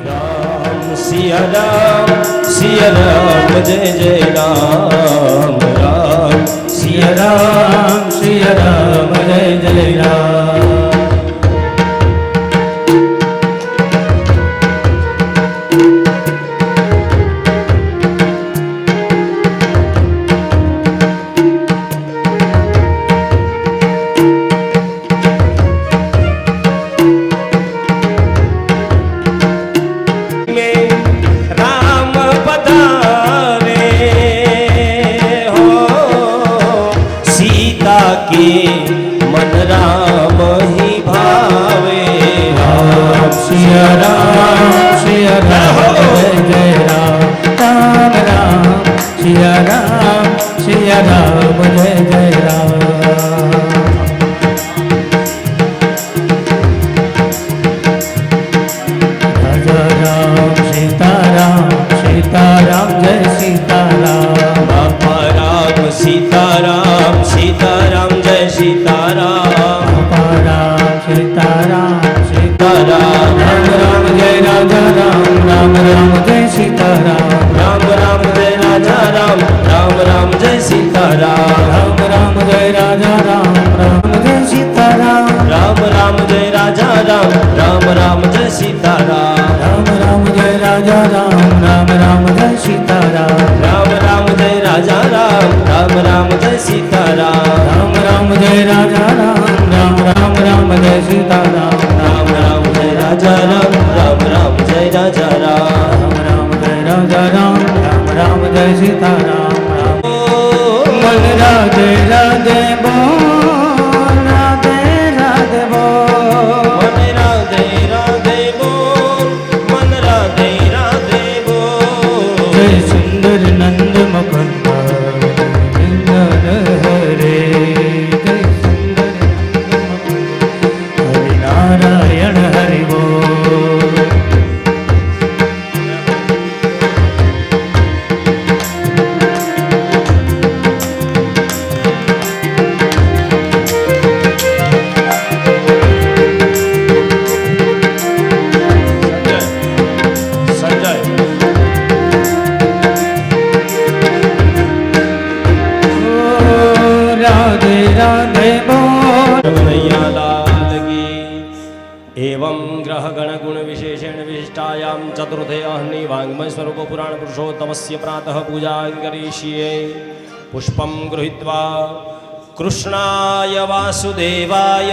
राम सिया राम जय जय राम राम सिया राम जय जय राम। मन राम ही भावे राम सिया राम जय जय राम राम सिया राम जय जय राम। राजा राम सीताराम जय सीताराम बापा राम सीताराम जय सीताराम बापा राम सीताराम राम राम जय राजा राम जय सीताराम राम जय राजा राम जय सीताराम राम जय राजा राम जय सीताराम राम जय राजा राम जय सीताराम राम जय राजा राम जय सीताराम राम जय राजा राम जय सीताराम राम जय राजा राम जय सीताराम राम जय राजा राम जय राजा राम जय राजा राम जय सीताराम। मन राधे राधे बोल राधे राधे बोल मन राधे राधे बोल मन राधे राधे बोल जय सुंदर नंद मुकुंद हरे जय सुंदर हरि नारायण हरि बोल। एवं ग्रह गण गुण विशेषेण विशिष्टायां चतुर्थे अह्नि वाङ्मय स्वरूप पुराण पुरुषोत्तमस्य प्रातः पूजा करिष्ये। पुष्पं गृहीत्वा कृष्णाय वासुदेवाय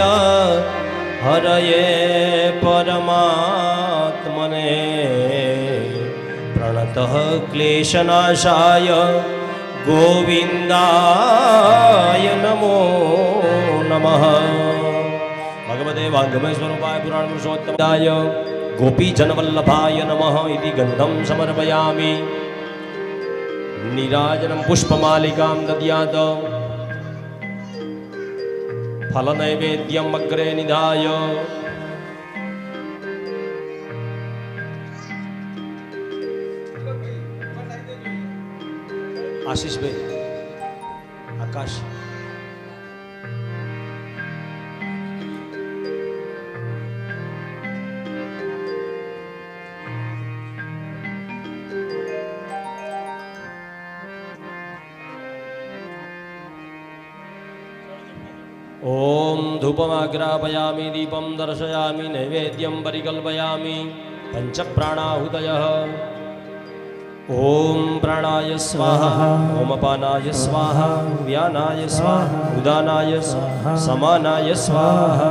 हरये परमात्मने प्रणतः क्लेशनाशाय गोविन्दाय नमो नमः। भगवते वाङ्मय स्वरूपाय पुराण पुरुषोत्तमाय गोपीजनवल्लभाय नमः इति गन्धं समर्पयामि। नीराजनं पुष्पमालिकां दद्यात् फलनैवेद्यम् अग्रे निधाय आशीष भाई आकाश ओम धूपमाग्रापयामि दीपं दर्शयामि नैवेद्यं परिकल्पयामि पंचप्राणाहुतयः। ओम प्राणाय स्वाहा ओम अपानाय स्वाहा व्यानाय स्वाहा उदानाय स्वाहा समानाय स्वाहा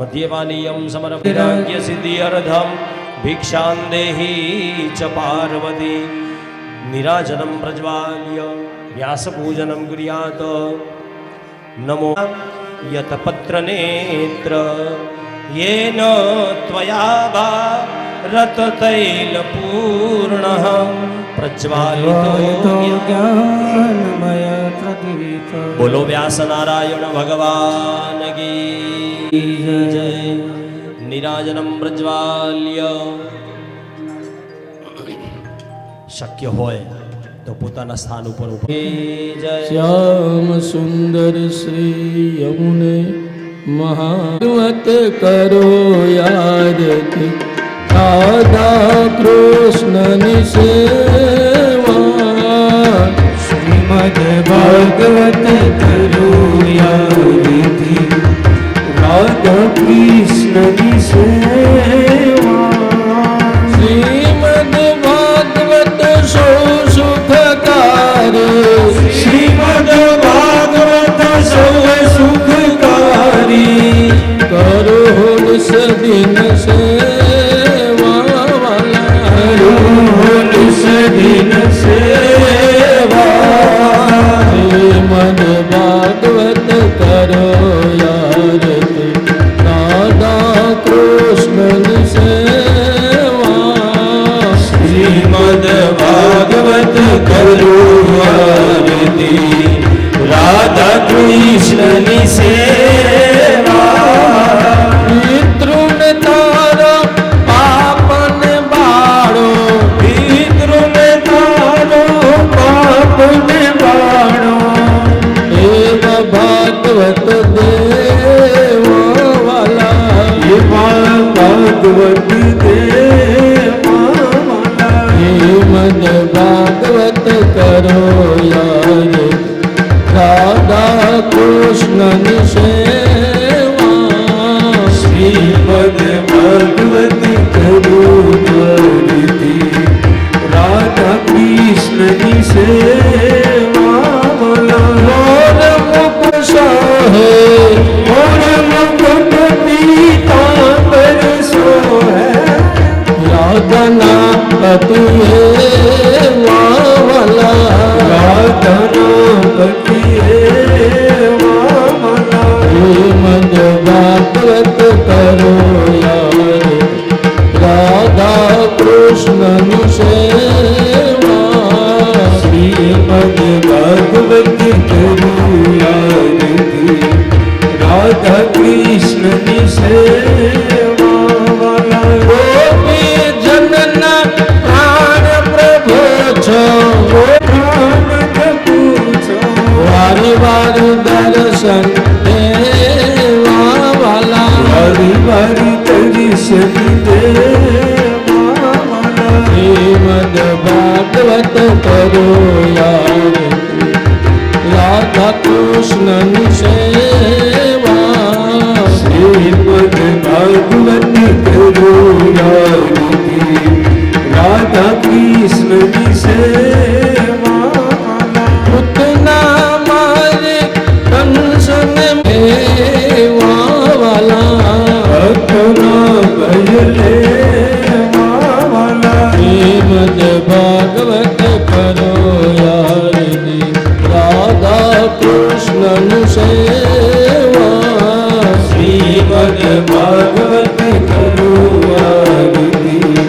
मध्यपानीयं समर्पयामि सिद्ध्यर्थं भिक्षां देहि च पार्वती। नीराजनं प्रज्वाल्य व्यासपूजनं कुर्यात्। नमो यतपत्रनेत्र येन त्वया भारततैलपूर्णः प्रज्वालितो ज्ञानमय प्रदीप। बोलो व्यास नारायण भगवान की जय। नीराजनं प्रज्वाल्य शक्य होय तो પોતાના સ્થાન ઉપર ઉભો શ્યામ સુંદર શ્રી યમુને મહાવત કરો યાદ દાદા કૃષ્ણની સેવા શ્રીમદ ભાગવત કરું યાદથી રાધા કૃષ્ણની સેવા શ્રીમદ ભાગવત સો સુખકારી શ્રીમદ ભાગવત સૌ સુખકારી કરો સદિન સેવા વાલા સદિન સેવા શ્રીમદ ભાગવત કરો યાર રાધા કૃષ્ણની સેવા શ્રીમદ ભાગવત કરું આરતી રાધા કૃષ્ણની સેવા પિતૃન તારા પાપને બાળો પિતૃને તારો પાપને બાળો એવ ભાગવત દેવા વાલા એવા ભાગવત દેવા શ્રીમદ ભાગવત કરો યાર રાધા કૃષ્ણની સેવા શ્રીમદ ભાગવત કરું આરતી રાધા કૃષ્ણની સેવા મોર મુખ સોહે મોર મુકુટ પીતાંબર સોહે રાધના પતિ વાલા રાધના પતિએ વામલા શ્રીમદ ભાગવત કરો યાર રાધા કૃષ્ણની સેવા શ્રીમદ ભાગવત કરું આરતી રાધા કૃષ્ણની સેવા વાલા ગોપી જનના પ્રાણ પ્રભુ છો વારી વારી દર્શન દેવા વાલા વારી વારી દર્શન દેવા શ્રીમદ ભાગવત કરો યાર રાધા કૃષ્ણની સેવા શ્રીમદ ભાગવત કરું આરતી રાધા કૃષ્ણની સેવા પૂતના મારે કંસને મેવા વાલા ભક્તના ભજલે વાલા શ્રીમદ ભાગવત કરો યાર રાધા કૃષ્ણનું સેવા શ્રીમદ ભાગવત કરું આરતી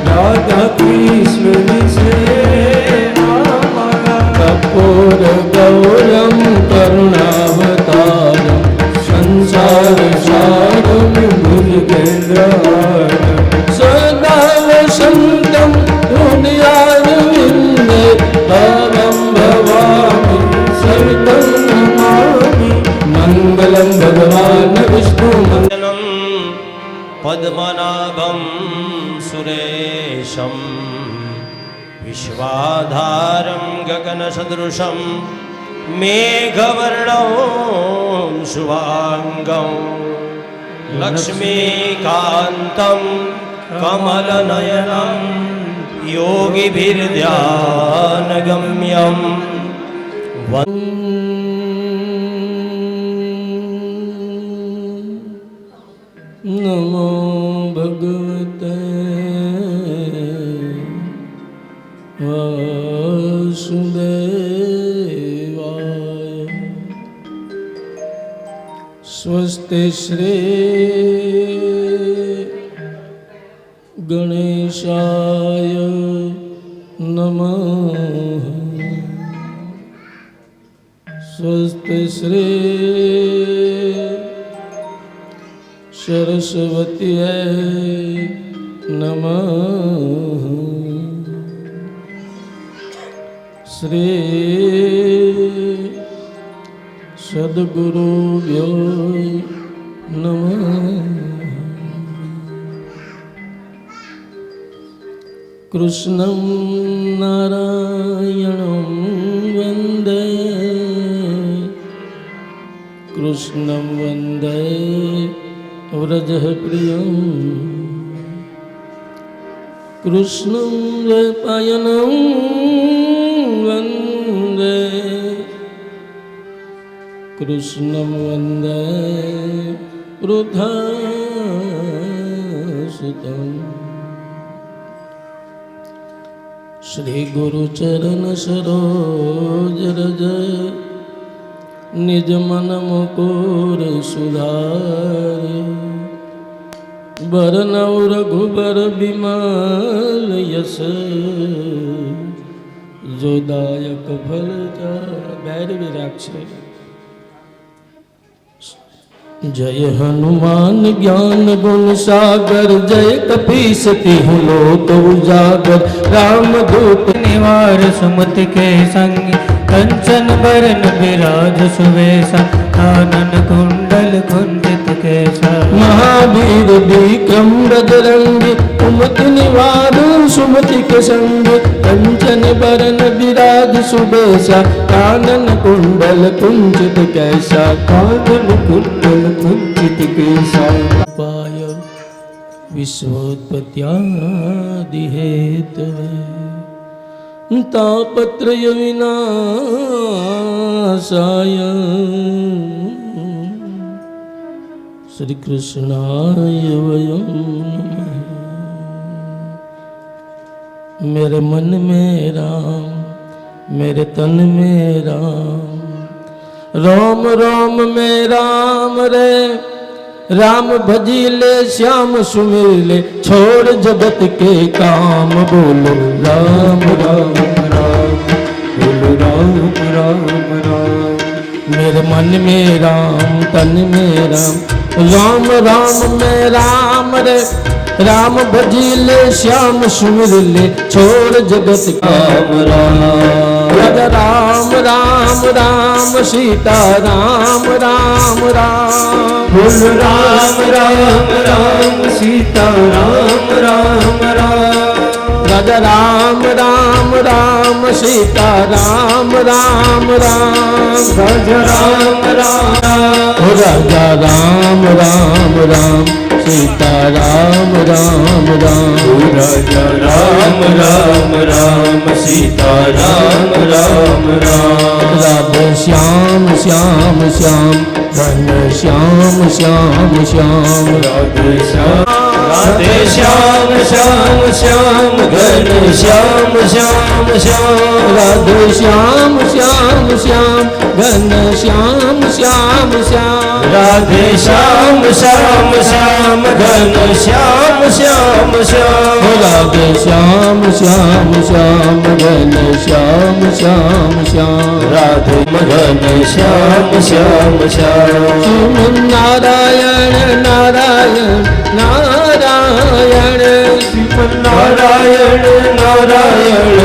રાધા કૃષ્ણની સેવા કપૂર ગૌરમ કરુણાવતારમ સંસાર સારમ ભુજગેન્દ્રહારમ સદા વસંતમ હૃદયારવિંદે ભવમ ભવામિ સવિતં નમામિ મંગલમ ભગવાન વિષ્ણુ મંગલમ પદ્મનાભમ સુરેશમ વિશ્વાધારમ ગગનસદૃશમ મેઘવર્ણમ શુભાંગમ લક્ષ્મીકાન્તમ કમલનયનમ યોગીભિર્ધ્યાનગમ્યમ નમો ભગવતે વાસુદેવાય સ્વસ્તિ શ્રી ગણેશાય નમઃ સ્વસ્તિ શ્રી સરસ્વતી નમઃ શ્રી સદગુરુભ્યો નમઃ કૃષ્ણં નારાયણં વંદે કૃષ્ણં વંદે વ્રજપ્રિયં કૃષ્ણં દ્વૈપાયनं વંદે કૃષ્ણં વંદે વૃદ્ધાસુતં શ્રી ગુરુ ચરણ સરોજ રજ નિજ મન મુકુર સુધાર્ય બરનવ રઘુબર બિમલ યસ જોદાયક ફલ ભૈરવી રાખશે. જય હનુમાન જ્ઞાન ગુણ સાગર જય કપીસતી હું લોક ઉજાગર રામદૂત निवार सुमति के संग कंचन बरन विराज सुवेशा कानन कुंडल कुंजित केसा महावीर विक्रम बजरंगी कुमति निवार सुमति के संग कंचन बरन विराज सुबेशा कानन कुंडल कुंजित कैसा कानन कुंडल कुंचित केसा पाय विश्वोत्पत्त्यादि हेतवे तापत्रय विनाशाय श्री कृष्णाय वयं नमः. मेरे मन में राम मेरे तन में राम राम राम में राम रे राम भजी ले श्याम सुमिर ले छोड़ जगत के काम बोलो राम राम राम बोलो राम राम राम. मेरे मन में राम तन में राम राम राम में राम रे राम भजी ले श्याम सुमिर ले छोड़ जगत काम राम राजा राम राम राम सीता राम राम राम बोलो राम राम राम सीता राम राम राम. राजा राम राम राम सीता राम राम राम राजा राम राम ओ राजा राम राम राम सीता राम राम राम राजा राम राम राम सीता राम राम राम. राधे श्याम श्याम श्याम घन श्याम श्याम श्याम राधे श्याम राधे श्याम श्याम श्याम घन श्याम श्याम श्याम. राधे श्याम श्याम श्याम घन श्याम श्याम श्याम राधे श्याम श्याम श्याम घन श्याम श्याम श्याम. राधे श्याम श्याम श्याम घन श्याम श्याम श्याम राधे घन श्याम श्याम श्याम. श्रीमन नारायण नारायण नारायण नारायण नारायण नारायण.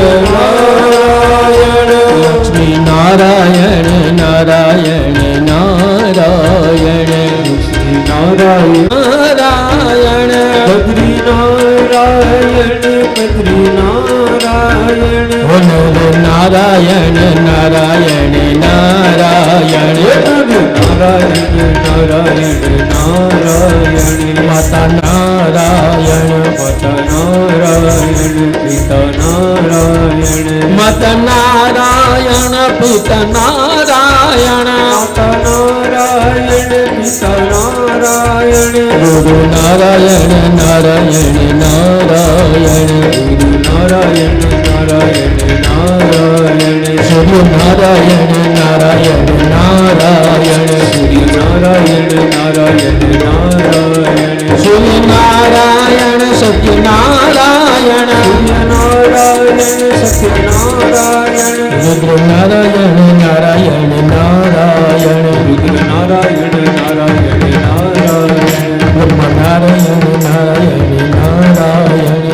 लक्ष्मी नारायण नारायण नारायण श्री नारायण नारायण बद्री नारायण बद्री नारायण. नर नारायण नारायण नारायण नारायण नारायण नारायण. माता नारायण माता नारायण पिता नारायण. माता नारायण पिता नारायण माता नारायण पिता नारायण. गुरु नारायण नारायण नारायण गुरु नारायण नारायण नारायण. गुरु नारायण नारायण नारायण श्री नारायण नारायण नारायण. श्री नारायण सत्य नारायण नारायण सत्यनारायण. रुद्र नारायण नारायण नारायण रुद्र नारायण नारायण नारायण. ब्रह्म नारायण नारायण नारायण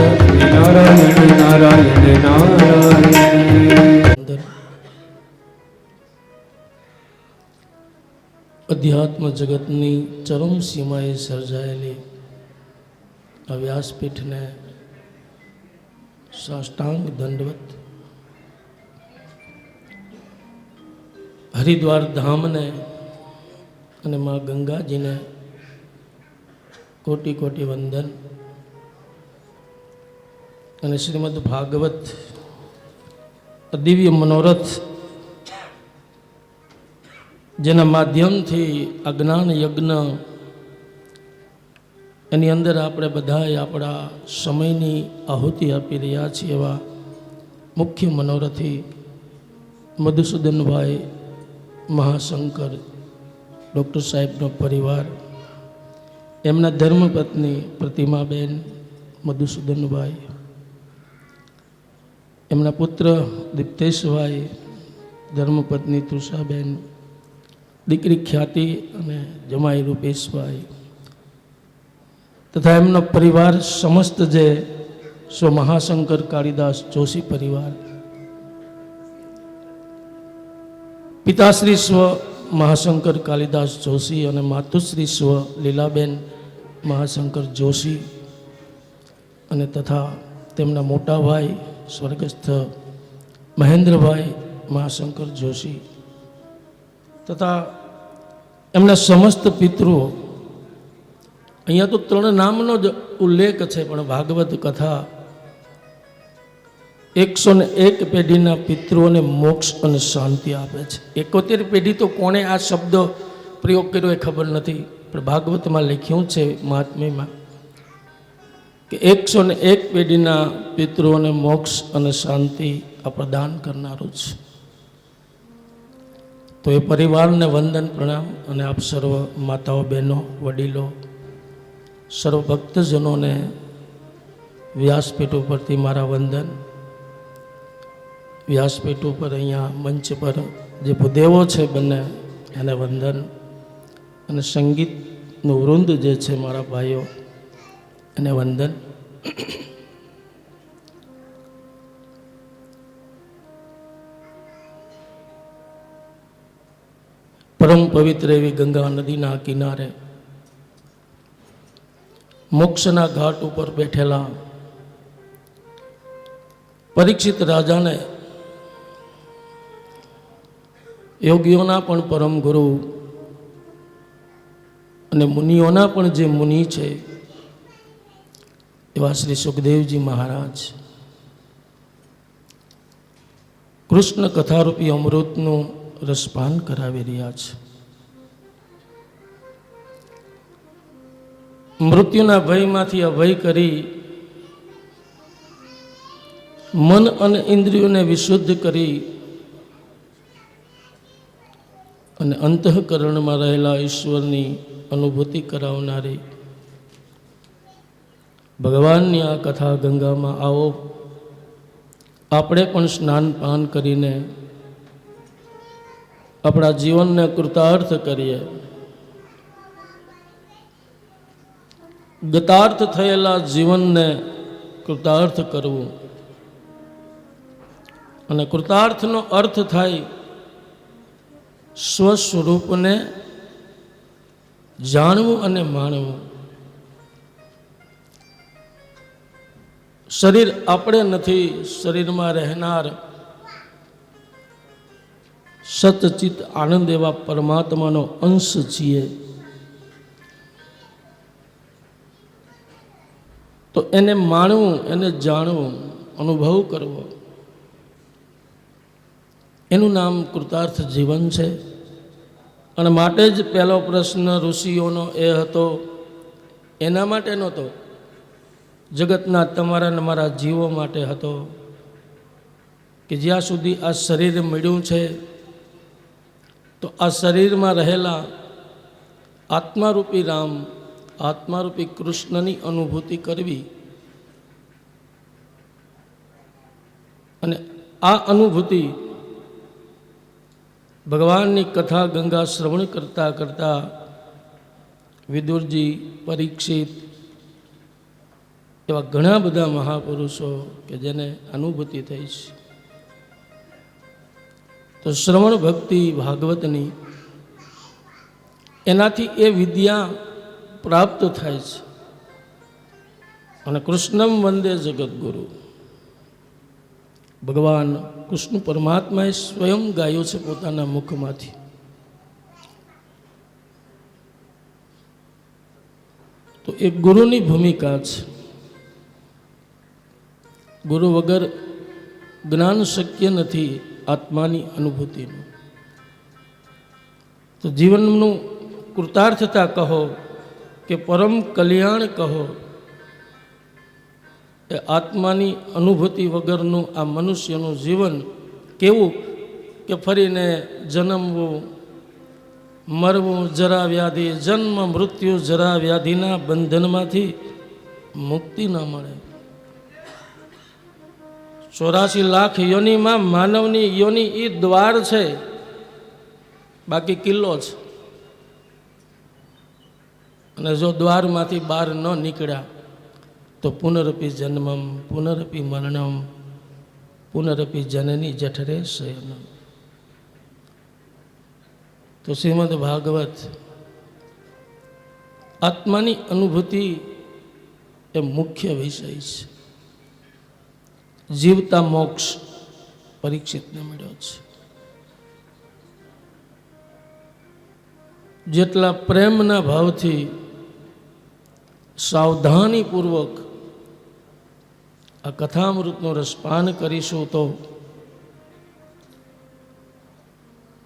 नारायण नारायण नारायण. અધ્યાત્મ જગતની ચરમ સીમાએ સર્જાયેલી આ વ્યાસપીઠને સાષ્ટાંગ દંડવત. હરિદ્વાર ધામને અને મા ગંગાજીને કોટી કોટી વંદન. અને શ્રીમદ ભાગવત દિવ્ય મનોરથ જેના માધ્યમથી અજ્ઞાન યજ્ઞ એની અંદર આપણે બધાએ આપણા સમયની આહુતિ આપી રહ્યા છીએ એવા મુખ્ય મનોરથી મધુસૂદનભાઈ મહાશંકર ડૉક્ટર સાહેબનો પરિવાર, એમના ધર્મપત્ની પ્રતિમાબેન મધુસૂદનભાઈ, એમના પુત્ર દીપ્તેશભાઈ, ધર્મપત્ની તૃષાબેન, દીકરી ખ્યાતિ અને જમાઈ રૂપેશભાઈ તથા એમનો પરિવાર સમસ્ત જે સ્વ મહાશંકર કાળીદાસ જોશી પરિવાર, પિતાશ્રી સ્વ મહાશંકર કાલિદાસ જોશી અને માતુશ્રી સ્વ લીલાબેન મહાશંકર જોશી અને તથા તેમના મોટા ભાઈ સ્વર્ગસ્થ મહેન્દ્રભાઈ મહાશંકર જોશી તથા એમના સમસ્ત પિતૃઓ. અહીંયા તો 3 નામનો જ ઉલ્લેખ છે, પણ ભાગવત કથા 101 પેઢીના પિતૃઓને મોક્ષ અને શાંતિ આપે છે. 71 પેઢી તો કોણે આ શબ્દ પ્રયોગ કર્યો એ ખબર નથી, પણ ભાગવતમાં લખ્યું છે મહાત્મ્યમાં કે 101 પેઢીના પિતૃઓને મોક્ષ અને શાંતિ આ પ્રદાન કરનારું છે. તો એ પરિવારને વંદન પ્રણામ. અને આપ સર્વ માતાઓ, બહેનો, વડીલો, સર્વ ભક્તજનોને વ્યાસપીઠ ઉપરથી મારા વંદન. વ્યાસપીઠ ઉપર અહીંયા મંચ પર જે ભૂદેવો છે બંને એને વંદન. અને સંગીતનું વૃંદ જે છે મારા ભાઈઓ એને વંદન. પરમ પવિત્ર એવી ગંગા નદીના કિનારે મોક્ષના ઘાટ ઉપર બેઠેલા પરીક્ષિત રાજાને યોગીઓના પણ પરમ ગુરુ અને મુનિઓના પણ જે મુનિ છે એવા શ્રી સુખદેવજી મહારાજ કૃષ્ણ કથારૂપી અમૃતનું રસપાન કરાવી રહ્યા છે. મૃત્યુના ભયમાંથી અભય કરી મન અને ઇન્દ્રિયોને વિશુદ્ધ કરી અને અંતઃકરણમાં રહેલા ઈશ્વરની અનુભૂતિ કરાવનારી ભગવાનની આ કથા ગંગામાં આવો. આપણે પણ સ્નાન પાન કરીને આપણા જીવનને કૃતાર્થ કરીએ. ગતાર્થ થયેલા જીવનને કૃતાર્થ કરવું. અને કૃતાર્થનો અર્થ થાય સ્વસ્વરૂપને જાણવું અને માણવું. શરીર આપણે નથી, શરીરમાં રહેનાર સતચિત આનંદ એવા પરમાત્માનો અંશ છીએ. તો એને માણવું, એને જાણવું, અનુભવ કરવો, એનું નામ કૃતાર્થ જીવન છે. અને માટે જ પહેલો પ્રશ્ન ઋષિઓનો એ હતો, એના માટે નહોતો, જગતના તમારા ને મારા જીવો માટે હતો કે જ્યાં સુધી આ શરીર મળ્યું છે તો આ શરીરમાં રહેલા આત્મારૂપી રામ, આત્મારૂપી કૃષ્ણની અનુભૂતિ કરવી. અને આ અનુભૂતિ ભગવાનની કથા ગંગા શ્રવણ કરતાં કરતાં વિદુરજી, પરીક્ષિત એવા ઘણા બધા મહાપુરુષો કે જેને અનુભૂતિ થઈ છે. તો શ્રવણ ભક્તિ ભાગવતની એનાથી એ વિદ્યા પ્રાપ્ત થાય છે. અને કૃષ્ણમ વંદે જગદગુરુ, ભગવાન કૃષ્ણ પરમાત્માએ સ્વયં ગાયું છે પોતાના મુખમાંથી. તો એ ગુરુની ભૂમિકા છે. ગુરુ વગર જ્ઞાન શક્ય નથી આત્માની અનુભૂતિનું. તો જીવનનું કૃતાર્થતા કહો કે પરમ કલ્યાણ કહો, એ આત્માની અનુભૂતિ વગરનું આ મનુષ્યનું જીવન કેવું કે ફરીને જન્મવું, મરવું, જરા વ્યાધિ, જન્મ મૃત્યુ જરા વ્યાધિના બંધનમાંથી મુક્તિ ન મળે. 84 લાખ યોનિમાં માનવની યોનિ એ દ્વાર છે, બાકી કિલ્લો છે. અને જો દ્વારમાંથી બહાર ન નીકળ્યા તો પુનરપી જન્મમ પુનરપી મરણમ પુનરપી જનની જઠરે શયનમ. તો શ્રીમદ ભાગવત આત્માની અનુભૂતિ એ મુખ્ય વિષય છે. જીવતા મોક્ષ પરીક્ષિતને મળ્યો છે. જેટલા પ્રેમના ભાવથી સાવધાનીપૂર્વક આ કથામૃતનું રસપાન કરીશું તો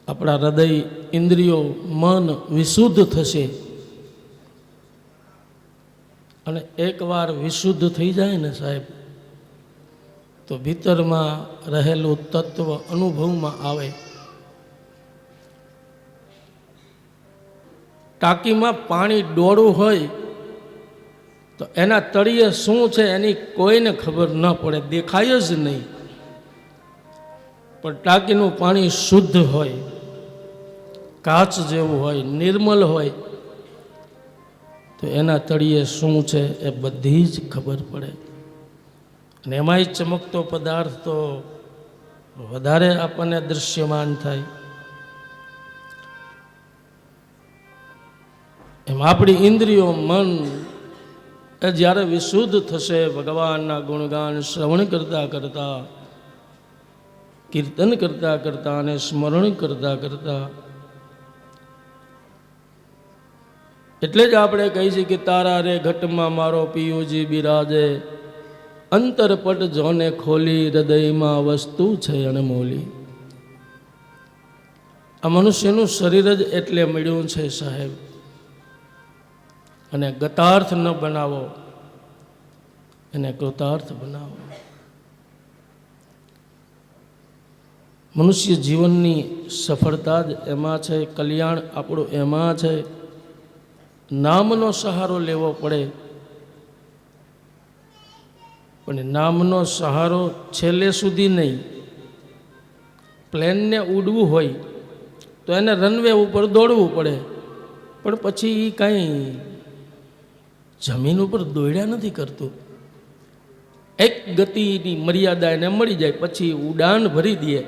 આપણા હૃદય, ઇન્દ્રિયો, મન વિશુદ્ધ થશે. અને એકવાર વિશુદ્ધ થઈ જાય ને સાહેબ, તો ભીતરમાં રહેલું તત્વ અનુભવમાં આવે. ટાંકીમાં પાણી ડોળું હોય તો એના તળિયે શું છે એની કોઈને ખબર ન પડે, દેખાય જ નહીં. પણ ટાંકીનું પાણી શુદ્ધ હોય, કાચ જેવું હોય, નિર્મલ હોય, તો એના તળિયે શું છે એ બધી જ ખબર પડે. અને એમાંય ચમકતો પદાર્થ તો વધારે આપણને દૃશ્યમાન થાય. એમ આપણી ઇન્દ્રિયો, મન એ જ્યારે વિશુદ્ધ થશે, ભગવાનના ગુણગાન શ્રવણ કરતાં કરતાં, કીર્તન કરતાં કરતાં અને સ્મરણ કરતાં કરતાં, એટલે જ આપણે કહીએ છીએ કે તારા રે ઘટમાં મારો પિયુજી બિરાજે, અંતરપટ જોને ખોલી, હૃદયમાં વસ્તુ છે અણમોલી. આ મનુષ્યનું શરીર જ એટલે મળ્યું છે સાહેબ. અને ગતાર્થ ન બનાવો, એને કૃતાર્થ બનાવો. મનુષ્ય જીવનની સફળતા જ એમાં છે, કલ્યાણ આપણું એમાં છે. નામનો સહારો લેવો પડે, પણ નામનો સહારો છેલ્લે સુધી નહીં. પ્લેનને ઉડવું હોય તો એને રનવે ઉપર દોડવું પડે, પણ પછી એ કાંઈ જમીન ઉપર દોડ્યા નથી કરતું. એક ગતિની મર્યાદા એને મળી જાય પછી ઉડાન ભરી દે.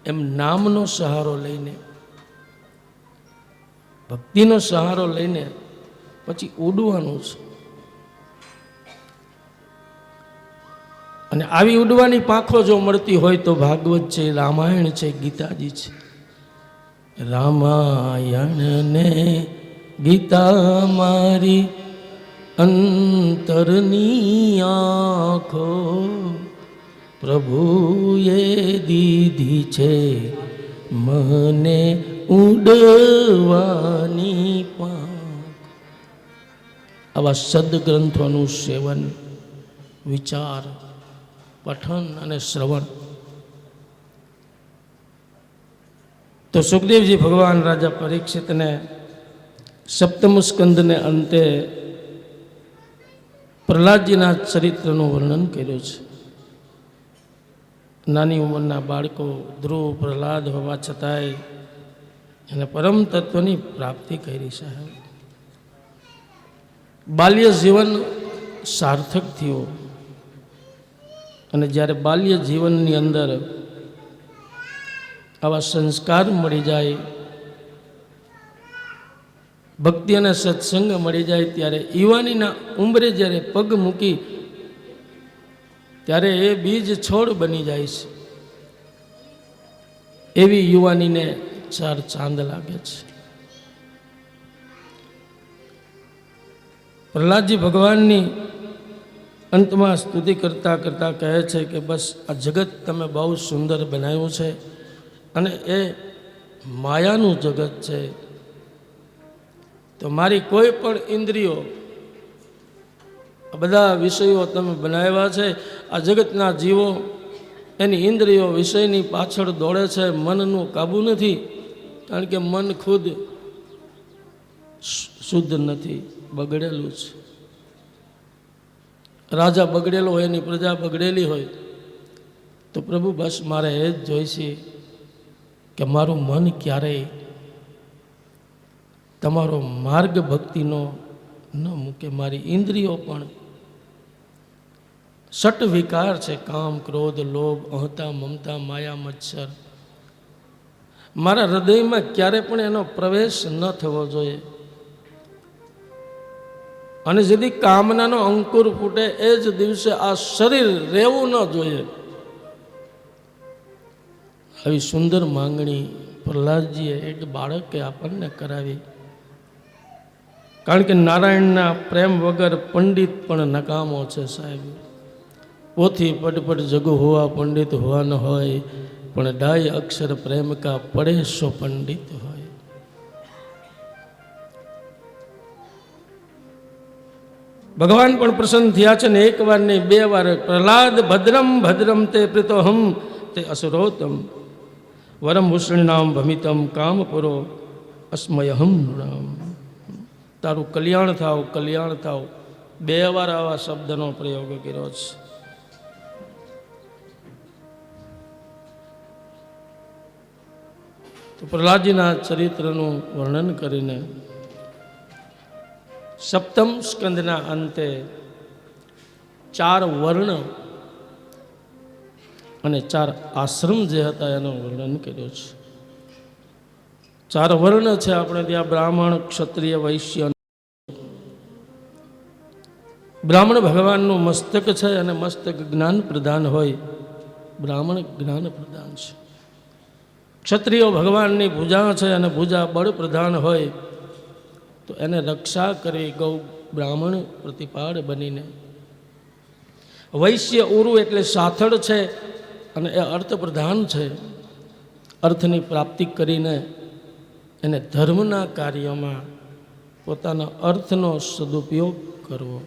એમ નામનો સહારો લઈને, ભક્તિનો સહારો લઈને પછી ઉડવાનું છે. અને આવી ઉડવાની પાંખો જો મળતી હોય તો ભાગવત છે, રામાયણ છે, ગીતાજી છે. રામાયણ ને ગીતા મારી અંતરની આંખો, પ્રભુએ દીધી છે મને ઉડવાની પાંખ. આવા સદગ્રંથોનું સેવન, વિચાર, પઠન અને શ્રવણ. તો સુખદેવજી ભગવાન રાજા પરીક્ષિતને સપ્તમ સ્કંદને અંતે પ્રહલાદજીના ચરિત્રનું વર્ણન કર્યું છે. નાની ઉંમરના બાળકો ધ્રુવ, પ્રહલાદ હોવા છતાંય એને પરમ તત્વની પ્રાપ્તિ કરી સાહેબ. બાલ્ય જીવન સાર્થક થયું. અને જ્યારે બાલ્ય જીવનની અંદર આવા સંસ્કાર મળી જાય, ભક્તિ અને સત્સંગ મળી જાય, ત્યારે યુવાનીના ઉંમરે જ્યારે પગ મૂકી ત્યારે એ બીજ છોડ બની જાય છે. એવી યુવાનીને 4 ચાંદ લાગે છે. પ્રહલાદજી ભગવાનની અંતમાં સ્તુતિ કરતા કરતા કહે છે કે બસ આ જગત તમે બહુ સુંદર બનાવ્યું છે અને એ માયાનું જગત છે. તો મારી કોઈ પણ ઇન્દ્રિયો, આ બધા વિષયો તમે બનાવ્યા છે, આ જગતના જીવો એની ઇન્દ્રિયો વિષયની પાછળ દોડે છે, મનનું કાબુ નથી. કારણ કે મન ખુદ શુદ્ધ નથી, બગડેલું છે. રાજા બગડેલો હોય, એની પ્રજા બગડેલી હોય, તો પ્રભુ બસ મારે એ જ જોઈશે કે મારું મન ક્યારેય તમારો માર્ગ ભક્તિનો ન મૂકે. મારી ઇન્દ્રિયો પણ ષટ વિકાર છે, કામ, ક્રોધ, લોભ, અહંતા, મમતા, માયા, મત્સર. મારા હૃદયમાં ક્યારે પણ એનો પ્રવેશ ન થવો જોઈએ. અને જેથી કામનાનો અંકુર ફૂટે એ જ દિવસે આ શરીર રહેવું ન જોઈએ. આવી સુંદર માંગણી પ્રહલાદજીએ એક બાળકે આપણને કરાવી. કારણ કે નારાયણના પ્રેમ વગર પંડિત પણ નકામો છે સાહેબ. પોથી પટપટ જગુ હોવા પંડિત હોવા ન હોય, પણ ડાય અક્ષર પ્રેમ કા પડે સો પંડિત હોય. ભગવાન પણ પ્રસન્ન થયા છે ને, 1 વાર નહીં 2 વાર. પ્રહલાદ ભદ્રમ ભદ્રમ તે પ્રીતોહમ તે અસુરોતમ વરમ ભૂષણનામ ભમિતમ કામ પુરો અસ્મયહમ નૃણામ. તારું કલ્યાણ થાવ, કલ્યાણ થાવ. 2 વાર આવા શબ્દનો પ્રયોગ કર્યો છે. તો પ્રહલાદજીના ચરિત્રનું વર્ણન કરીને 7મ સ્કંદના અંતે 4 વર્ણ અને 4 આશ્રમ જે હતા એનું વર્ણન કર્યું છે. 4 વર્ણ છે આપણે ત્યાં: બ્રાહ્મણ, ક્ષત્રિય, વૈશ્ય. બ્રાહ્મણ ભગવાનનું મસ્તક છે અને મસ્તક જ્ઞાન પ્રધાન હોય. બ્રાહ્મણ જ્ઞાન પ્રધાન છે. ક્ષત્રિયો ભગવાનની ભુજા છે અને ભુજા બળ પ્રધાન હોય, તો એને રક્ષા કરવી ગૌ બ્રાહ્મણ પ્રતિપાળ બનીને. વૈશ્ય ઉરુ એટલે સાથળ છે અને એ અર્થ પ્રધાન છે. અર્થની પ્રાપ્તિ કરીને એને ધર્મના કાર્યમાં પોતાના અર્થનો સદુપયોગ કરવો.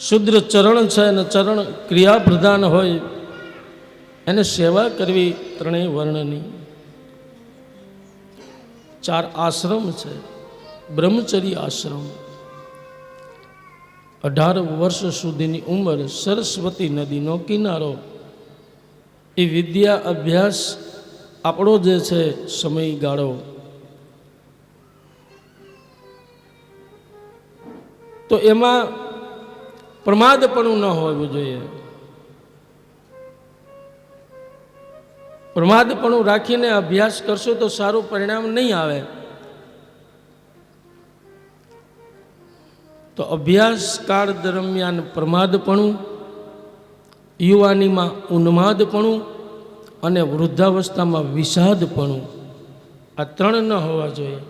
શુદ્ર ચરણ છે અને ચરણ ક્રિયા પ્રધાન હોય, એને સેવા કરવી 3 વર્ણની. 4 આશ્રમ છે. બ્રહ્મચર્ય આશ્રમ, 18 વર્ષ સુધીની ઉંમર, સરસ્વતી નદીનો કિનારો. એ વિદ્યા અભ્યાસ આપણો જે છે સમયગાળો, તો એમાં પ્રમાદપણું ન હોવું જોઈએ. પ્રમાદપણું રાખીને અભ્યાસ કરશો તો સારું પરિણામ નહીં આવે. તો અભ્યાસ કાળ દરમિયાન પ્રમાદપણું, યુવાનીમાં ઉન્માદપણું અને વૃદ્ધાવસ્થામાં વિષાદપણું, આ 3 ન હોવા જોઈએ.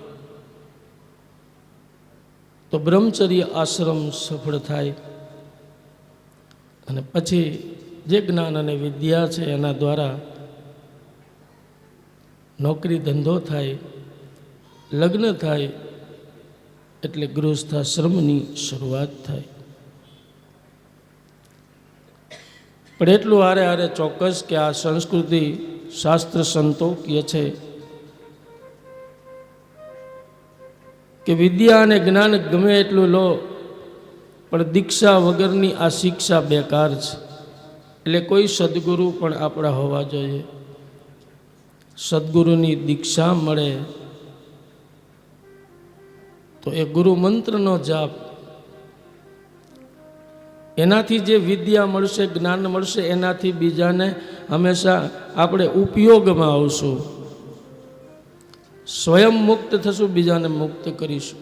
તો બ્રહ્મચર્ય આશ્રમ સફળ થાય અને પછી જે જ્ઞાન અને વિદ્યા છે એના દ્વારા નોકરી ધંધો થાય, લગ્ન થાય, એટલે ગૃહસ્થાશ્રમની શરૂઆત થાય. પણ એટલું હારે ચોક્કસ કે આ સંસ્કૃતિ શાસ્ત્ર સંતો કહે છે કે વિદ્યા અને જ્ઞાન ગમે એટલું લો, પણ દીક્ષા વગરની આ શિક્ષા બેકાર છે. એટલે કોઈ સદગુરુ પણ આપણા હોવા જોઈએ. સદગુરુની દીક્ષા મળે તો એ ગુરુ મંત્રનો જાપ, એનાથી જે વિદ્યા મળશે, જ્ઞાન મળશે, એનાથી બીજાને હંમેશા આપણે ઉપયોગમાં આવશું. સ્વયં મુક્ત થશું, બીજાને મુક્ત કરીશું.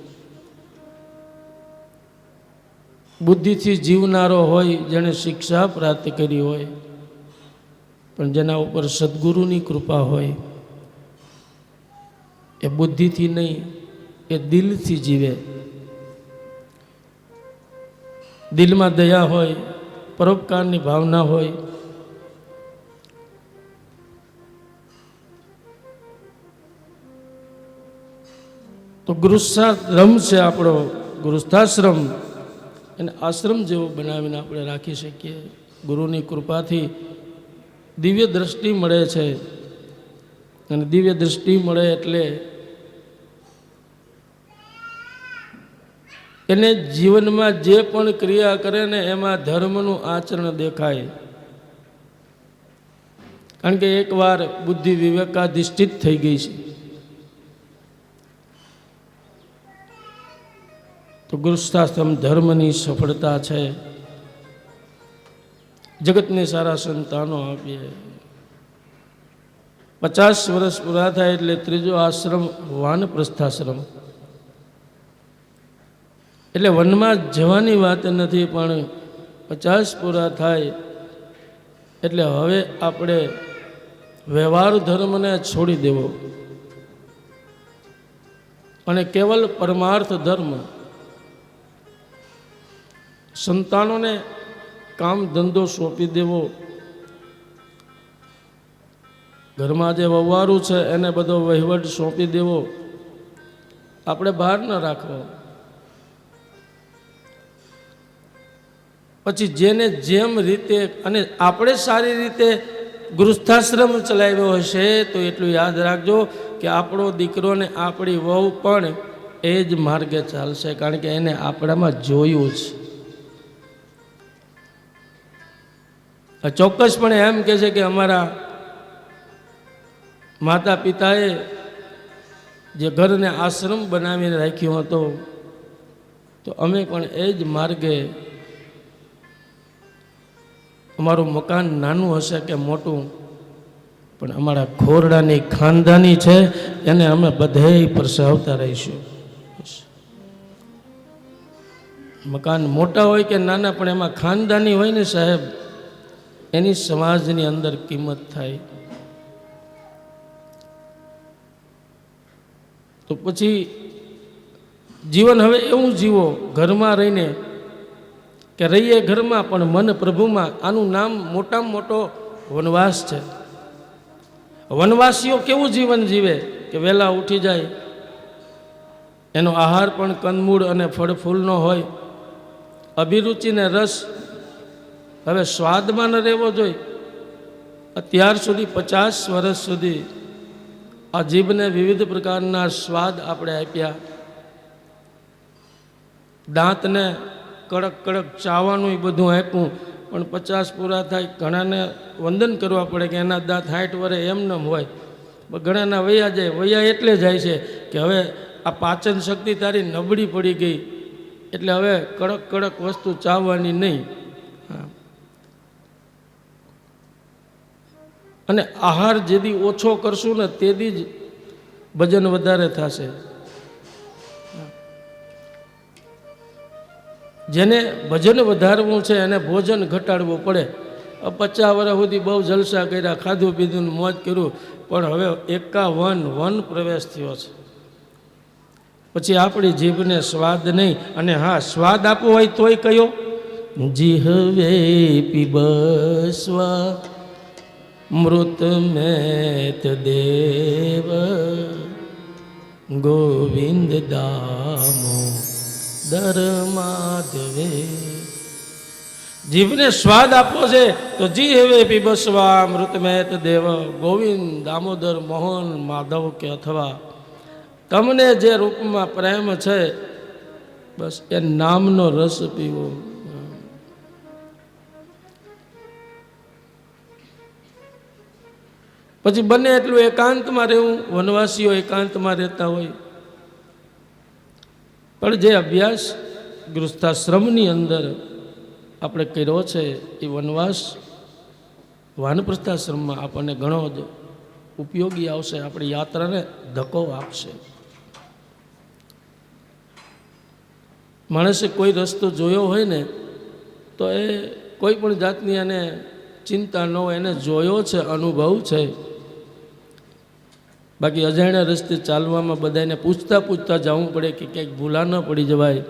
બુદ્ધિથી જીવનારો હોય, જેણે શિક્ષા પ્રાપ્ત કરી હોય, પણ જેના ઉપર સદગુરુની કૃપા હોય, એ બુદ્ધિથી નહીં, એ દિલથી જીવે. દિલમાં દયા હોય, પરોપકારની ભાવના હોય, તો ગૃહસ્થાશ્રમ છે આપણો, ગૃહસ્થાશ્રમ એને આશ્રમ જેવો બનાવીને આપણે રાખી શકીએ. ગુરુની કૃપાથી દિવ્ય દ્રષ્ટિ મળે છે, અને દિવ્ય દ્રષ્ટિ મળે એટલે એને જીવનમાં જે પણ ક્રિયા કરે ને એમાં ધર્મનું આચરણ દેખાય. કારણ કે એકવાર બુદ્ધિ વિવેકાધિષ્ઠિત થઈ ગઈ છે, તો ગૃહસ્થાશ્રમ ધર્મની સફળતા છે. જગતને સારા સંતાનો આપીએ. 50 વર્ષ પૂરા થાય એટલે ત્રીજો આશ્રમ વાનપ્રસ્થાશ્રમ. એટલે વનમાં જવાની વાત નથી, પણ 50 પૂરા થાય એટલે હવે આપણે વ્યવહાર ધર્મને છોડી દેવો અને કેવલ પરમાર્થ ધર્મ, સંતાનોને કામ ધંધો સોંપી દેવો. ઘરમાં જે વવારું છે એને બધો વહીવટ સોંપી દેવો, આપણે બહાર ન રાખવો. પછી જેને જેમ રીતે અને આપણે સારી રીતે ગૃહસ્થાશ્રમ ચલાવ્યો હશે તો એટલું યાદ રાખજો કે આપણો દીકરો ને આપણી વહુ પણ એ જ માર્ગે ચાલશે, કારણ કે એને આપણામાં જોયું છે. ચોક્કસપણે એમ કહે છે કે અમારા માતા પિતાએ જે ઘરને આશ્રમ બનાવીને રાખ્યો હતો, તો અમે પણ એ જ માર્ગે, અમારું મકાન નાનું હશે કે મોટું, પણ અમારા ખોરડાની ખાનદાની છે એને અમે બધેય પરસાવતા રહીશું. મકાન મોટા હોય કે નાના, પણ એમાં ખાનદાની હોય ને સાહેબ, એની સમાજની અંદર કિંમત થાય. તો પછી જીવન હવે એવું જીવો, ઘરમાં રહીને કે રહીએ ઘરમાં પણ મન પ્રભુમાં. આનું નામ મોટામાં મોટો વનવાસ છે. વનવાસીઓ કેવું જીવન જીવે કે વહેલા ઉઠી જાય, એનો આહાર પણ કંદમૂળ અને ફળ ફૂલનો હોય, અભિરુચિને રસ હવે સ્વાદમાં ન રહેવો જોઈએ. અત્યાર સુધી 50 વર્ષ સુધી આ જીભને વિવિધ પ્રકારના સ્વાદ આપણે આપ્યા, દાંતને કડક કડક ચાવવાનું એ બધું આપ્યું, પણ 50 પૂરા થાય ઘણાને વંદન કરવા પડે કે એના દાંત 60 વર્ષે એમને હોય, ઘણાના વયા જાય. વયા એટલે જાય છે કે હવે આ પાચન શક્તિ તારી નબળી પડી ગઈ, એટલે હવે કડક કડક વસ્તુ ચાવવાની નહીં. અને આહાર જેથી ઓછો કરશું ને તેથી જ વજન વધારે થશે. જેને વજન વધારવું છે એને ભોજન ઘટાડવું પડે. 50 વર્ષ સુધી બહુ જલસા કર્યા, ખાધું પીધું મોજ કર્યું, પણ હવે 51 વન પ્રવેશ થયો છે. પછી આપણી જીભને સ્વાદ નહીં. અને હા, સ્વાદ આપવો હોય તોય કયો, જીહવે પીબસ્વા મૃત મેત દેવ ગોવિંદ દામો દર માધવે. જીભને સ્વાદ આપવો છે તો જી હવે પીબસ્વા મૃત મેત દેવ ગોવિંદ દામોદર મોહન માધવ કે અથવા તમને જે રૂપમાં પ્રેમ છે બસ એ નામનો રસ પીવો. પછી બને એટલું એકાંતમાં રહેવું. વનવાસીઓ એકાંતમાં રહેતા હોય, પણ જે અભ્યાસ ગૃહસ્થાશ્રમની અંદર આપણે કર્યો છે એ વનવાસ વાનપ્રસ્થાશ્રમમાં આપણને ઘણો જ ઉપયોગી આવશે, આપણી યાત્રાને ધક્કો આપશે. માણસે કોઈ રસ્તો જોયો હોય ને તો એ કોઈ પણ જાતની એને ચિંતા ન હોય, એને જોયો છે, અનુભવ છે. બાકી અજાણ્યા રસ્તે ચાલવામાં બધાને પૂછતા પૂછતા જવું પડે કે ક્યાંક ભૂલા ન પડી જવાય.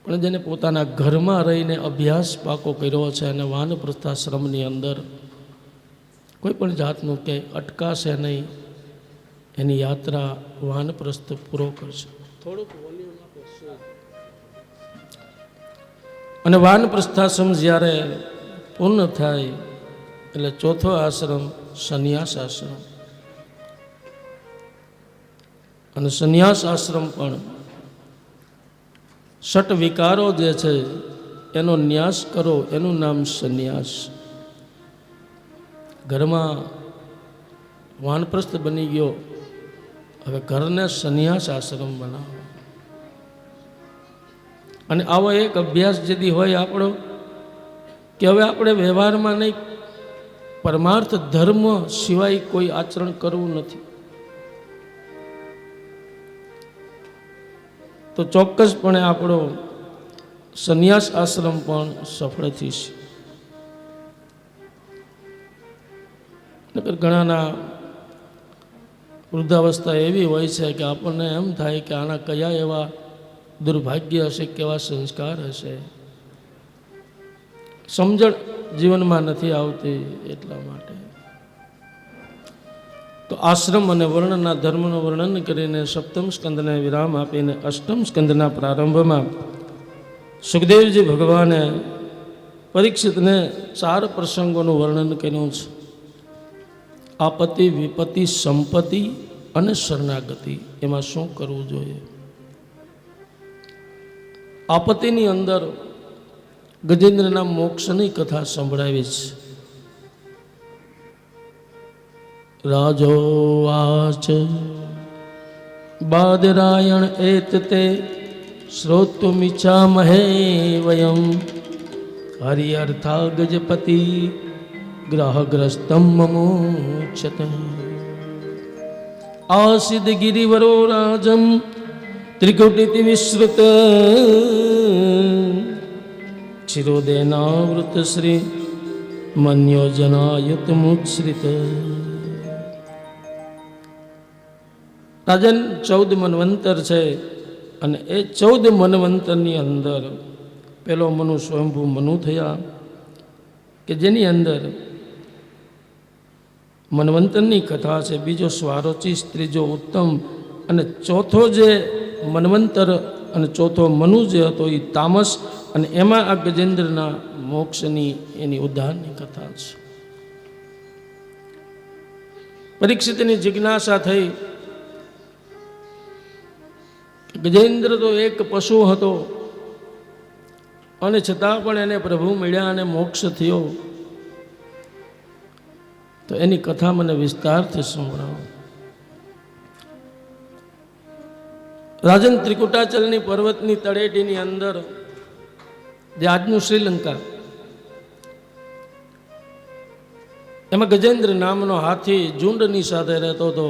પણ જેને પોતાના ઘરમાં રહીને અભ્યાસ પાકો કર્યો છે અને વાનપ્રસ્થાશ્રમની અંદર કોઈ પણ જાતનું ક્યાંય અટકાશે નહીં, એની યાત્રા વાનપ્રસ્થ પૂરો કરશે. થોડુંક વોલ્યુમ આપો. અને વાનપ્રસ્થાશ્રમ જ્યારે પૂર્ણ થાય એટલે ચોથો આશ્રમ સંન્યાસ આશ્રમ. અને સંન્યાસ આશ્રમ પણ ષટ વિકારો જે છે એનો ન્યાસ કરો, એનું નામ સંન્યાસ. ઘરમાં વાનપ્રસ્થ બની ગયો, હવે ઘરને સંન્યાસ આશ્રમ બનાવો. અને આવો એક અભ્યાસ જેથી હોય આપણો કે હવે આપણે વ્યવહારમાં નહીં, પરમાર્થ ધર્મ સિવાય કોઈ આચરણ કરવું નથી, તો ચોક્કસપણે આપણો સંન્યાસ આશ્રમ પણ સફળ થશે. નકર ઘણાના વૃદ્ધાવસ્થા એવી હોય છે કે આપણને એમ થાય કે આના કયા એવા દુર્ભાગ્ય હશે, કેવા સંસ્કાર હશે, સમજણ જીવનમાં નથી આવતી. એટલા માટે તો આશ્રમ અને વર્ણના ધર્મનું વર્ણન કરીને સપ્તમ સ્કંદને વિરામ આપીને અષ્ટમ સ્કંદના પ્રારંભમાં સુખદેવજી ભગવાને પરીક્ષિતને 4 પ્રસંગોનું વર્ણન કર્યું છે. આપત્તિ, વિપત્તિ, સંપત્તિ અને શરણાગતિ. એમાં શું કરવું જોઈએ? આપત્તિની અંદર ગજેન્દ્રના મોક્ષની કથા સંભળાવી છે. રાજોવાચ બાદરાયણ એતતે શ્રોતુમિચ્છામહે વયમ હરિઅર્થા ગજપતિ ગ્રહગ્રસ્તમ મમોક્ષત. આસિદ ગિરિવરો રાજમ ત્રિકુટિતિ વિશ્રુત ક્ષિરોદેનાવૃત શ્રી મન્યોજનાયુત મુચ્છ્રિત. રાજન 14 મન્વંતર છે અને એ 14 મન્વંતરની અંદર પહેલો મનુ સ્વયંભૂ મનુ થયા કે જેની અંદર મન્વંતરની કથા છે. બીજો સ્વારોચિસ, ત્રીજો ઉત્તમ અને ચોથો જે મન્વંતર અને ચોથો મનુ જે હતો એ તામસ. અને એમાં આ ગજેન્દ્રના મોક્ષની એની ઉદ્ધારની કથા છે. પરીક્ષિતની જિજ્ઞાસા થઈ, ગજેન્દ્ર તો એક પશુ હતો અને છતાં પણ એને પ્રભુ મળ્યા અને મોક્ષ થયો, તો એની કથા મને વિસ્તારથી સંભળાવો. રાજન ત્રિકુટાચલની પર્વતની તળેટીની અંદર જે આજનું શ્રીલંકા, એમાં ગજેન્દ્ર નામનો હાથી ઝુંડની સાથે રહેતો હતો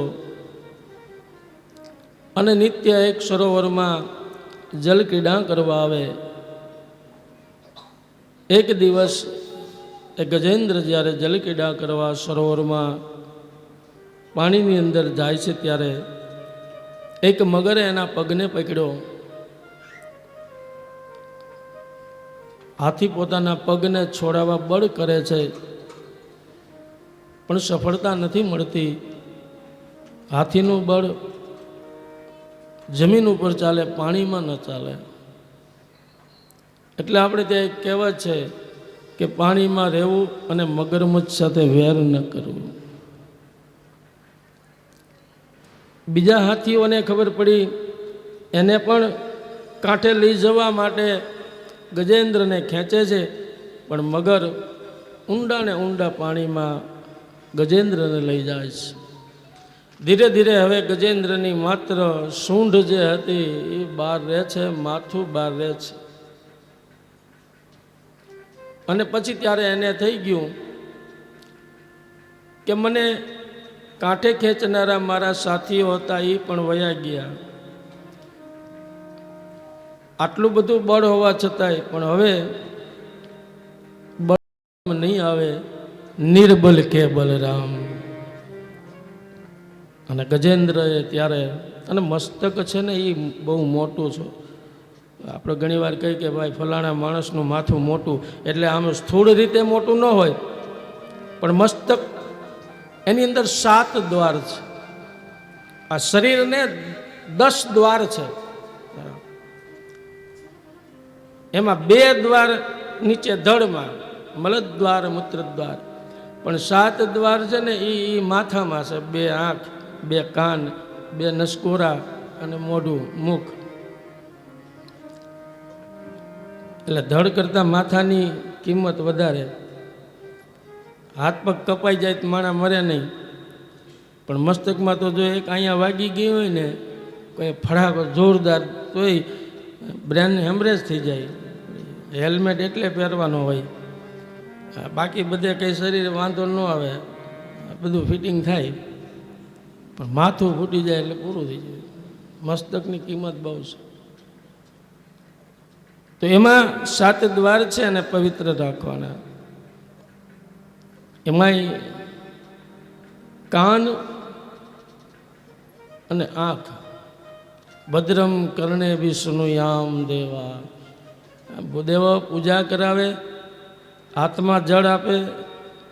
અને નિત્ય એક સરોવરમાં જલક્રીડા કરવા આવે. એક દિવસ એ ગજેન્દ્ર જ્યારે જલક્રીડા કરવા સરોવરમાં પાણીની અંદર જાય છે ત્યારે એક મગરે એના પગને પકડ્યો. હાથી પોતાના પગને છોડાવવા બળ કરે છે પણ સફળતા નથી મળતી. હાથીનું બળ જમીન ઉપર ચાલે, પાણીમાં ન ચાલે. એટલે આપણે ત્યાં એક કહેવત છે કે પાણીમાં રહેવું અને મગરમચ્છ સાથે વેર ન કરવું. બીજા હાથીઓને ખબર પડી, એને પણ કાંઠે લઈ જવા માટે ગજેન્દ્રને ખેંચે છે, પણ મગર ઊંડા ને ઊંડા પાણીમાં ગજેન્દ્રને લઈ જાય છે. ધીરે ધીરે હવે ગજેન્દ્રની માત્ર સૂંઢ જે હતી એ બહાર રહે છે, માથું બહાર રહે છે. અને પછી ત્યારે એને થઈ ગયું કે મને કાંઠે ખેંચનારા મારા સાથીઓ હતા એ પણ વયા ગયા. આટલું બધું બળ હોવા છતાંય પણ હવે બળ નહીં આવે, નિર્બલ કે બલરામ. અને ગજેન્દ્રએ ત્યારે, અને મસ્તક છે ને એ બહુ મોટું છે. આપણે ઘણી વાર કહીએ કે ભાઈ ફલાણા માણસનું માથું મોટું, એટલે આમ સ્થૂળ રીતે મોટું ન હોય, પણ મસ્તક એની અંદર 7 દ્વાર છે. આ શરીરને 10 દ્વાર છે. એમાં 2 દ્વાર નીચે ધડમાં, મલદ દ્વાર, મૂત્ર દ્વાર, પણ 7 દ્વાર છે ને એ માથામાં છે. 2 આંખ, 2 કાન, 2 નસકોરા અને મોઢું, મુખ. એટલે ધડ કરતાં માથાની કિંમત વધારે. હાથ પગ કપાઈ જાય તો માણા મરે નહીં, પણ મસ્તકમાં તો જો એક અહીંયા વાગી ગઈ હોય ને કોઈ ફડાકો જોરદાર, તોય બ્રેન હેમરેજ થઈ જાય. હેલ્મેટ એટલે પહેરવાનો હોય, બાકી બધે કંઈ શરીર વાંધો ન આવે, બધું ફિટિંગ થાય, પણ માથું ફૂટી જાય એટલે પૂરું થઈ જાય. મસ્તકની કિંમત બહુ છે. તો એમાં 7 દ્વાર છે અને પવિત્ર રાખવાના. એમાંય કાન અને આંખ. ભદ્રમ કર્ણે વિષ્ણુયામ દેવા. દેવો પૂજા કરાવે, હાથમાં જળ આપે,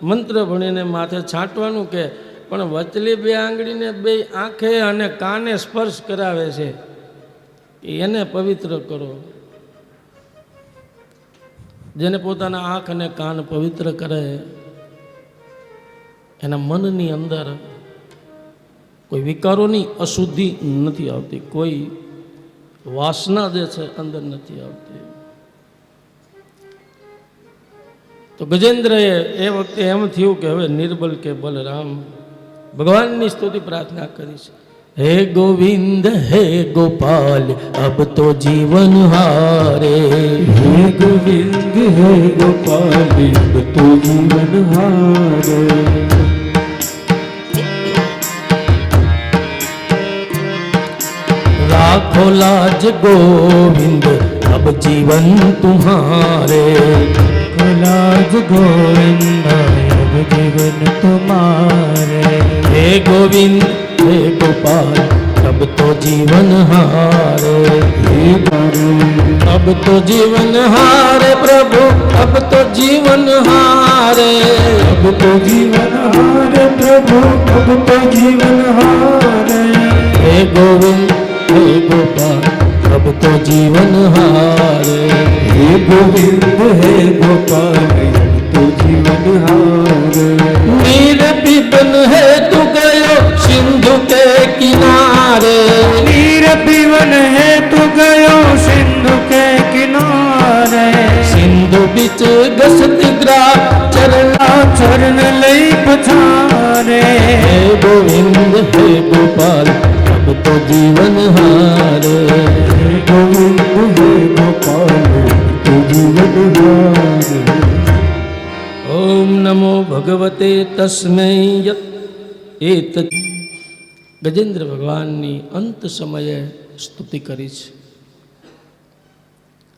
મંત્ર ભણીને માથે છાંટવાનું કે, પણ વચલી 2 આંગળીને 2 આંખે અને કાને સ્પર્શ કરાવે છે, એને પવિત્ર કરો. જેને પોતાના આંખ અને કાન પવિત્ર કરે, એના મનની અંદર કોઈ વિકારોની અશુદ્ધિ નથી આવતી, કોઈ વાસના જે છે અંદર નથી આવતી. તો ગજેન્દ્રએ એ વખતે એમ થયું કે હવે નિર્બલ કે બલરામ ભગવાનની સ્તુતિ પ્રાર્થના કરી છે. હે ગોવિંદ હે ગોપાલ અબ તો જીવન હારે. હે ગોવિંદ હે ગોપાલ અબ તો જીવન હારે. રાખો લાજ ગોવિંદ अब जीवन तुम्हारे. लाज गोविंद अब जीवन तुम्हारे. हे गोविंद हे गोपाल अब तो जीवन हारे. हे गोविंद अब तो जीवन हारे प्रभु, अब तो जीवन हारे. अब तो जीवन हारे प्रभु, अब तो जीवन हारे. हे गोविंद हे गोपाल अब तो जीवन हारे. हे गोविंद हे गोपाल अब तो जीवन हारे. नीर पीपन है तू गयो सिंधु के किनारे. नीर पीवन है तू गयो सिंधु के किनारे. सिंधु बिच गसत ग्रा चरला चरण लई पछारे. हे गोविंद हे गोपाल अब तो जीवन हारे. हे गोविंद हे गोपाल अब तो जीवन हारे. ओम नमो भगवते तस्मै यत एत. ગજેન્દ્ર ભગવાનની અંત સમયે સ્તુતિ કરી છે.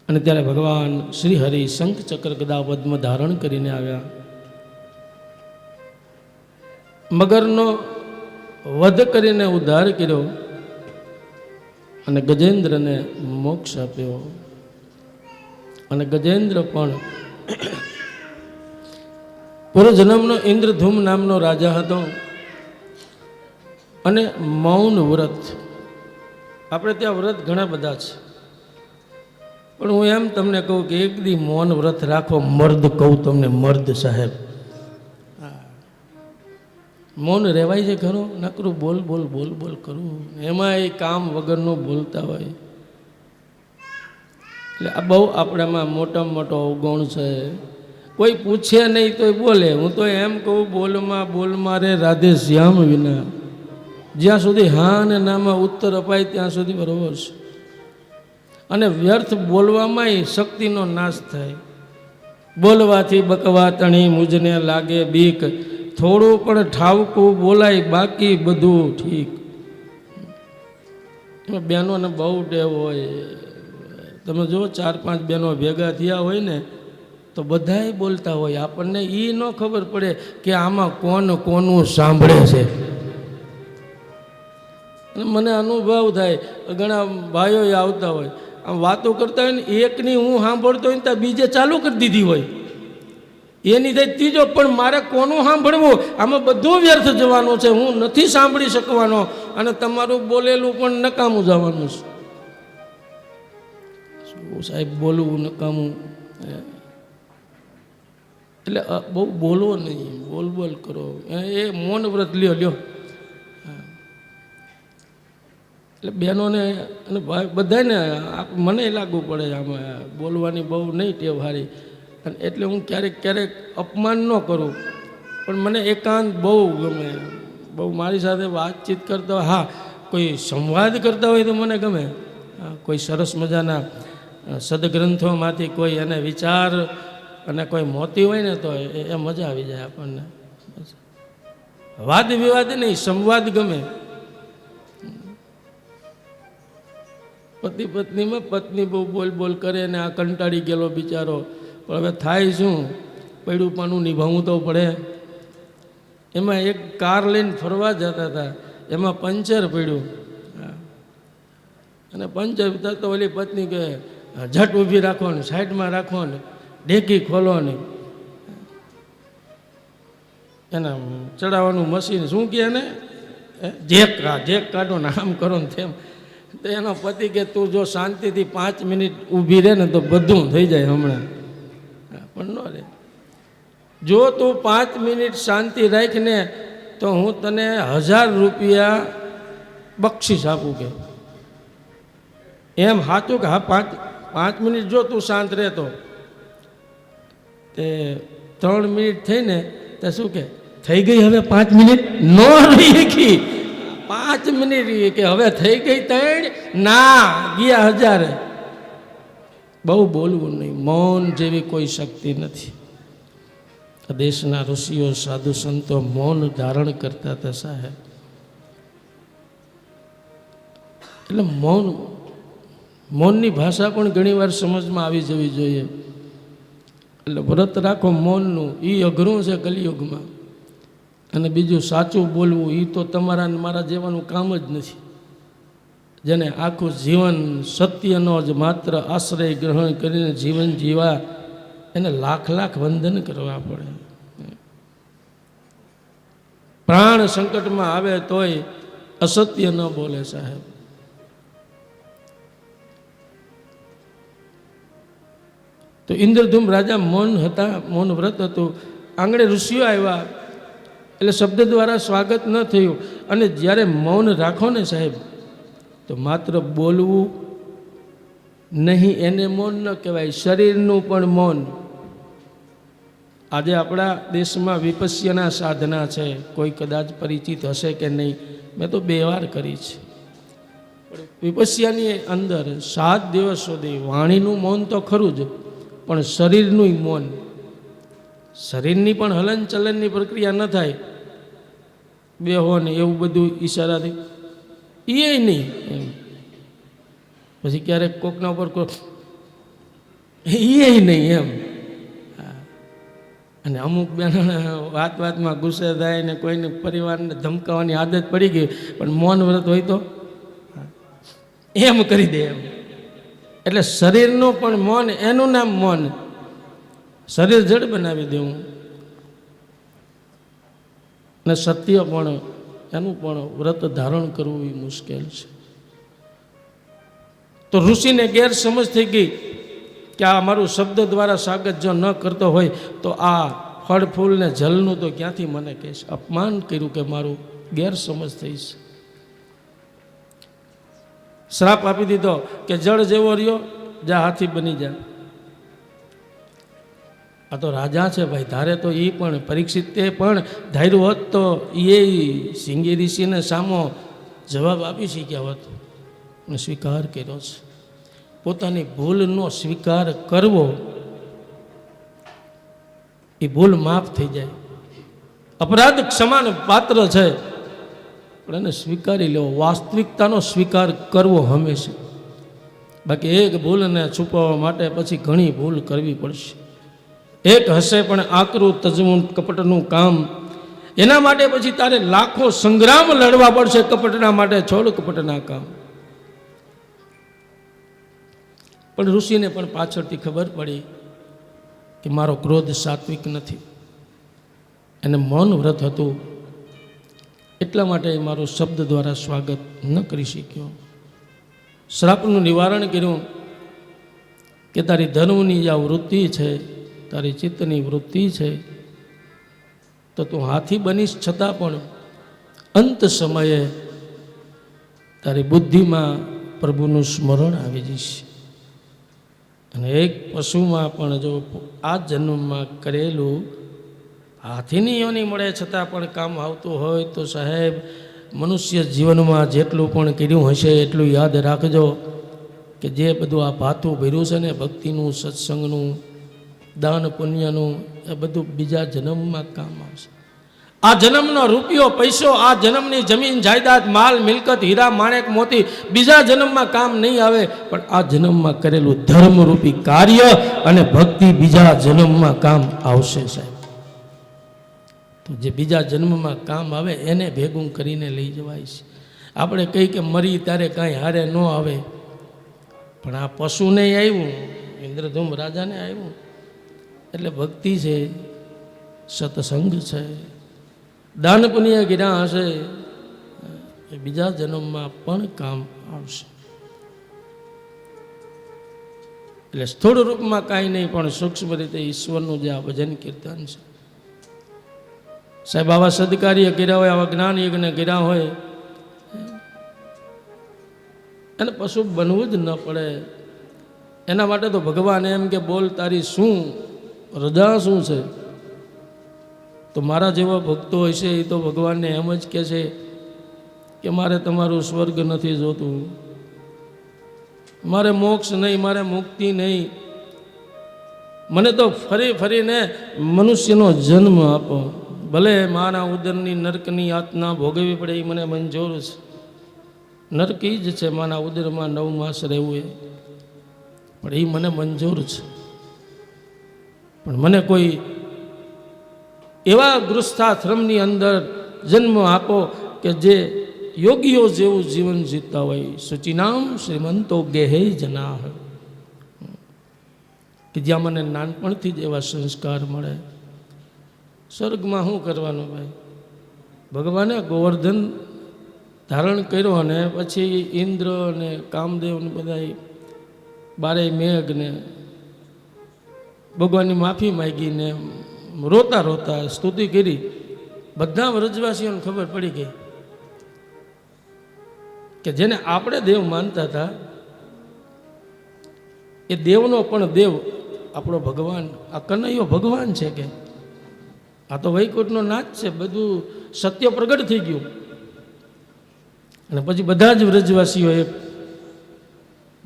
અને ત્યારે ભગવાન શ્રી હરિ શંખ ચક્ર ગદા પદ્મ ધારણ કરીને આવ્યા. મગરનો વધ કરીને ઉદ્ધાર કર્યો અને ગજેન્દ્રને મોક્ષ આપ્યો. અને ગજેન્દ્ર પણ પૂર્વજન્મનો ઇન્દ્રધૂમ નામનો રાજા હતો. અને મૌન વ્રત, આપણે ત્યાં વ્રત ઘણા બધા છે, પણ હું એમ તમને કહું કે એક દી મૌન વ્રત રાખો. મર્દ કહું તમને, મર્દ સાહેબ, મૌન રહેવાય છે ખરું? નકરું બોલ બોલ બોલ બોલ કરું, એમાં એ કામ વગરનું બોલતા હોય. એટલે આ બહુ આપણામાં મોટામાં મોટો અવગુણ છે. કોઈ પૂછે નહીં તો બોલે. હું તો એમ કહું, બોલમાં બોલમાં રે રાધે શ્યામ વિના. જ્યાં સુધી હા અને નામાં ઉત્તર અપાય ત્યાં સુધી બરોબર છે. અને વ્યર્થ બોલવામાં શક્તિનો નાશ થાય. બોલવાથી બકવા તણી મુજને લાગે બીક. થોડું પણ ઠાવકું બોલાય, બાકી બધું ઠીક. એમાં બહેનોને બહુ ટેવ હોય, તમે જો 4-5 બહેનો ભેગા થયા હોય ને તો બધાય બોલતા હોય, આપણને એ ન ખબર પડે કે આમાં કોણ કોનું સાંભળે છે. અને મને અનુભવ થાય, ઘણા ભાઈઓ આવતા હોય આમ વાતો કરતા હોય ને, એકની હું સાંભળતો હોય ને ત્યાં બીજે ચાલુ કરી દીધી હોય, એની થાય ત્રીજો, પણ મારે કોનું સાંભળવું, આમાં બધું વ્યર્થ જવાનું છે, હું નથી સાંભળી શકવાનો અને તમારું બોલેલું પણ નકામું જવાનું છે. શું સાહેબ બોલવું નકામું, એટલે બહુ બોલવો નહીં, બોલ કરો, એ મૌન વ્રત લ્યો. એટલે બહેનોને અને ભાઈ બધાને મને લાગુ પડે આમાં બોલવાની બહુ નહીં ટેવ હારી, અને એટલે હું ક્યારેક અપમાન ન કરું, પણ મને એકાંત બહુ ગમે, બહુ મારી સાથે વાતચીત કરતા હોય, હા કોઈ સંવાદ કરતા હોય તો મને ગમે, કોઈ સરસ મજાના સદગ્રંથોમાંથી કોઈ એને વિચાર અને કોઈ મોતી હોય ને તો એ મજા આવી જાય આપણને. વાદ વિવાદ નહીં, સંવાદ ગમે. પતિ પત્નીમાં પત્ની બહુ બોલ કરે ને આ કંટાળી ગયેલો બિચારો, પણ હવે થાય શું, પડ્યું પાનું નિભાવવું તો પડે. એમાં એક કાર લઈને ફરવા જતા હતા, એમાં પંચર પડ્યું, અને પંચર થતો ઓલી પત્ની કહે ઝટ ઊભી રાખો ને, સાઈડમાં રાખો ને, ડેકી ખોલો ને, એના ચડાવવાનું મશીન શું કહે ને, જેક કાઢો ને, આમ કરો ને તેમ. તો એનો પતિ કે તું જો શાંતિથી 5 મિનિટ ઊભી રહે ને તો બધું થઈ જાય હમણાં, પણ ન રહે. જો તું 5 મિનિટ શાંતિ રાખને તો હું તને 1000 રૂપિયા બક્ષિસ આપું. કે એમ સાચું કે હા 5 મિનિટ જો તું શાંત રહેતો, તે 3 મિનિટ થઈને તો શું કે થઈ ગઈ હવે 5 મિનિટ ન રહી, 5 મિનિટ કે હવે થઈ ગઈ 3, ના ગયા 1000. બહુ બોલવું નહીં, મૌન જેવી કોઈ શક્તિ નથી. દેશના ઋષિઓ સાધુ સંતો મૌન ધારણ કરતા હતા સાહેબ. એટલે મૌનની ભાષા પણ ઘણીવાર સમજમાં આવી જવી જોઈએ. એટલે વ્રત રાખો મૌનનું, એ અઘરું છે કલિયુગમાં. અને બીજું સાચું બોલવું, એ તો તમારા મારા જેવાનું કામ જ નથી. જેને આખું જીવન સત્યનો જ માત્ર આશ્રય ગ્રહણ કરીને જીવન જીવા, એને લાખ વંદન કરવા પડે. પ્રાણ સંકટમાં આવે તોય અસત્ય ન બોલે સાહેબ. તો ઇન્દ્રધૂમ રાજા મૌન હતા, મૌન વ્રત હતું. આંગણે ઋષિઓ આવ્યા એટલે શબ્દ દ્વારા સ્વાગત ન થયું. અને જ્યારે મૌન રાખો ને સાહેબ, તો માત્ર બોલવું નહીં એને મૌન ન કહેવાય, શરીરનું પણ મૌન. આજે આપણા દેશમાં વિપસ્યના સાધના છે, કોઈ કદાચ પરિચિત હશે કે નહીં, મેં તો 2 વાર કરી છે. વિપસ્યાની અંદર 7 દિવસ સુધી વાણીનું મૌન તો ખરું જ, પણ શરીરનું મૌન, શરીરની પણ હલનચલનની પ્રક્રિયા ન થાય, બેહો ને એવું બધું ઈશારાથી એ નહીં. એમ પછી ક્યારેક કોકના ઉપર એ નહીં એમ. અને અમુક બહેનોને વાતમાં ગુસ્સે થાય ને કોઈને પરિવારને ધમકાવવાની આદત પડી ગઈ, પણ મૌન વ્રત હોય તો એમ કરી દે એમ. એટલે શરીરનું પણ મૌન, એનું નામ મૌન. શરીર જડ બનાવી દેવું ને સત્ય પણ એનું પણ વ્રત ધારણ કરવું એ મુશ્કેલ છે. તો ઋષિને ગેરસમજ થઈ ગઈ કે આ મારું શબ્દ દ્વારા સ્વાગત જો ન કરતો હોય તો આ ફળ ફૂલ ને જલનું તો ક્યાંથી મને કહેશ. અપમાન કર્યું કે મારું ગેરસમજ થઈ છે. શ્રાપ આપી દીધો કે જળ જેવો રહ્યો, જા હાથી બની જા. આ તો રાજા છે ભાઈ, ધારે તો એ પણ પરીક્ષિતે પણ ધાર્યું હોત તો એ સિંગી ઋષિને સામો જવાબ આપી શક્યા હોત, અને સ્વીકાર કર્યો છે. પોતાની ભૂલનો સ્વીકાર કરવો, એ ભૂલ માફ થઈ જાય. અપરાધ ક્ષમાને પાત્ર છે, પણ એને સ્વીકારી લેવો, વાસ્તવિકતાનો સ્વીકાર કરવો હંમેશા. બાકી એક ભૂલને છુપાવવા માટે પછી ઘણી ભૂલ કરવી પડશે. એક હશે પણ આકરું તજવું કપટનું કામ, એના માટે પછી તારે લાખો સંગ્રામ લડવા પડશે. કપટના માટે છોડ કપટના કામ. પણ ઋષિને પણ પાછળથી ખબર પડી કે મારો ક્રોધ સાત્વિક નથી, એને મૌન વ્રત હતું, એટલા માટે મારું શબ્દ દ્વારા સ્વાગત ન કરી શક્યો. શ્રાપનું નિવારણ કર્યું કે તારી ધર્મની જે વૃત્તિ છે, તારી ચિત્તની વૃત્તિ છે, તો તું હાથી બનીશ છતાં પણ અંત સમયે તારી બુદ્ધિમાં પ્રભુનું સ્મરણ આવી જશે. અને એક પશુમાં પણ જો આ જન્મમાં કરેલું હાથીની યોની મળે છતાં પણ કામ આવતું હોય તો સાહેબ મનુષ્ય જીવનમાં જેટલું પણ કર્યું હશે એટલું યાદ રાખજો કે જે બધું આ ભાથું ભર્યું છે ને, ભક્તિનું, સત્સંગનું, દાન પુણ્યનું, એ બધું બીજા જન્મમાં કામ આવશે. આ જન્મનો રૂપિયો પૈસો, આ જન્મની જમીન જાયદાદ, માલ મિલકત, હીરા માણેક મોતી બીજા જન્મમાં કામ નહીં આવે, પણ આ જન્મમાં કરેલું ધર્મરૂપી કાર્ય અને ભક્તિ બીજા જન્મમાં કામ આવશે સાહેબ. તો જે બીજા જન્મમાં કામ આવે એને ભેગું કરીને લઈ જવાય છે. આપણે કહી કે મરી ત્યારે કાંઈ હારે ન આવે, પણ આ પશુને આવ્યું, ઇન્દ્રધૂમ રાજાને આવ્યું, એટલે ભક્તિ છે, સત્સંગ છે, દાન પુણ્ય કર્યા હશે, એ બીજા જન્મમાં પણ કામ આવશે. એટલે સ્થૂળ રૂપમાં કાંઈ નહીં, પણ સૂક્ષ્મ રીતે ઈશ્વરનું જે આ ભજન કીર્તન છે સાહેબ, આવા સદકાર્ય કર્યા હોય, આવા જ્ઞાન યજ્ઞ કર્યા હોય, એને પશુ બનવું જ ન પડે. એના માટે તો ભગવાન એમ કે બોલ તારી શું રજા શું છે. તો મારા જેવા ભક્તો હશે એ તો ભગવાનને એમ જ કહે છે કે મારે તમારું સ્વર્ગ નથી જોતું, મારે મોક્ષ નહીં, મારે મુક્તિ નહીં, મને તો ફરી ફરીને મનુષ્યનો જન્મ આપો. ભલે મારા ઉદરની નરકની યાતના ભોગવવી પડે એ મને મંજૂર છે. નરક એ જ છે મારા ઉદરમાં 9 માસ રહેવું, પણ એ મને મંજૂર છે. પણ મને કોઈ એવા ગૃહસ્થાશ્રમની અંદર જન્મ આપો કે જે યોગીઓ જેવું જીવન જીવતા હોય. શુચિનામ શ્રીમંતો ગેહે જના, કે જ્યાં મને નાનપણથી જ એવા સંસ્કાર મળે. સ્વર્ગમાં શું કરવાનું ભાઈ? ભગવાને ગોવર્ધન ધારણ કર્યો અને પછી ઇન્દ્ર અને કામદેવ ને બધા 12 મેઘ ને ભગવાનની માફી માગીને રોતા રોતા સ્તુતિ કરી. બધા વ્રજવાસીઓને ખબર પડી ગઈ કે જેને આપણે દેવ માનતા હતા એ દેવનો પણ દેવ આપણો ભગવાન, આ કનૈયો ભગવાન છે કે આ તો વૈકુંઠનો નાચ છે. બધું સત્ય પ્રગટ થઈ ગયું. અને પછી બધા જ વ્રજવાસીઓએ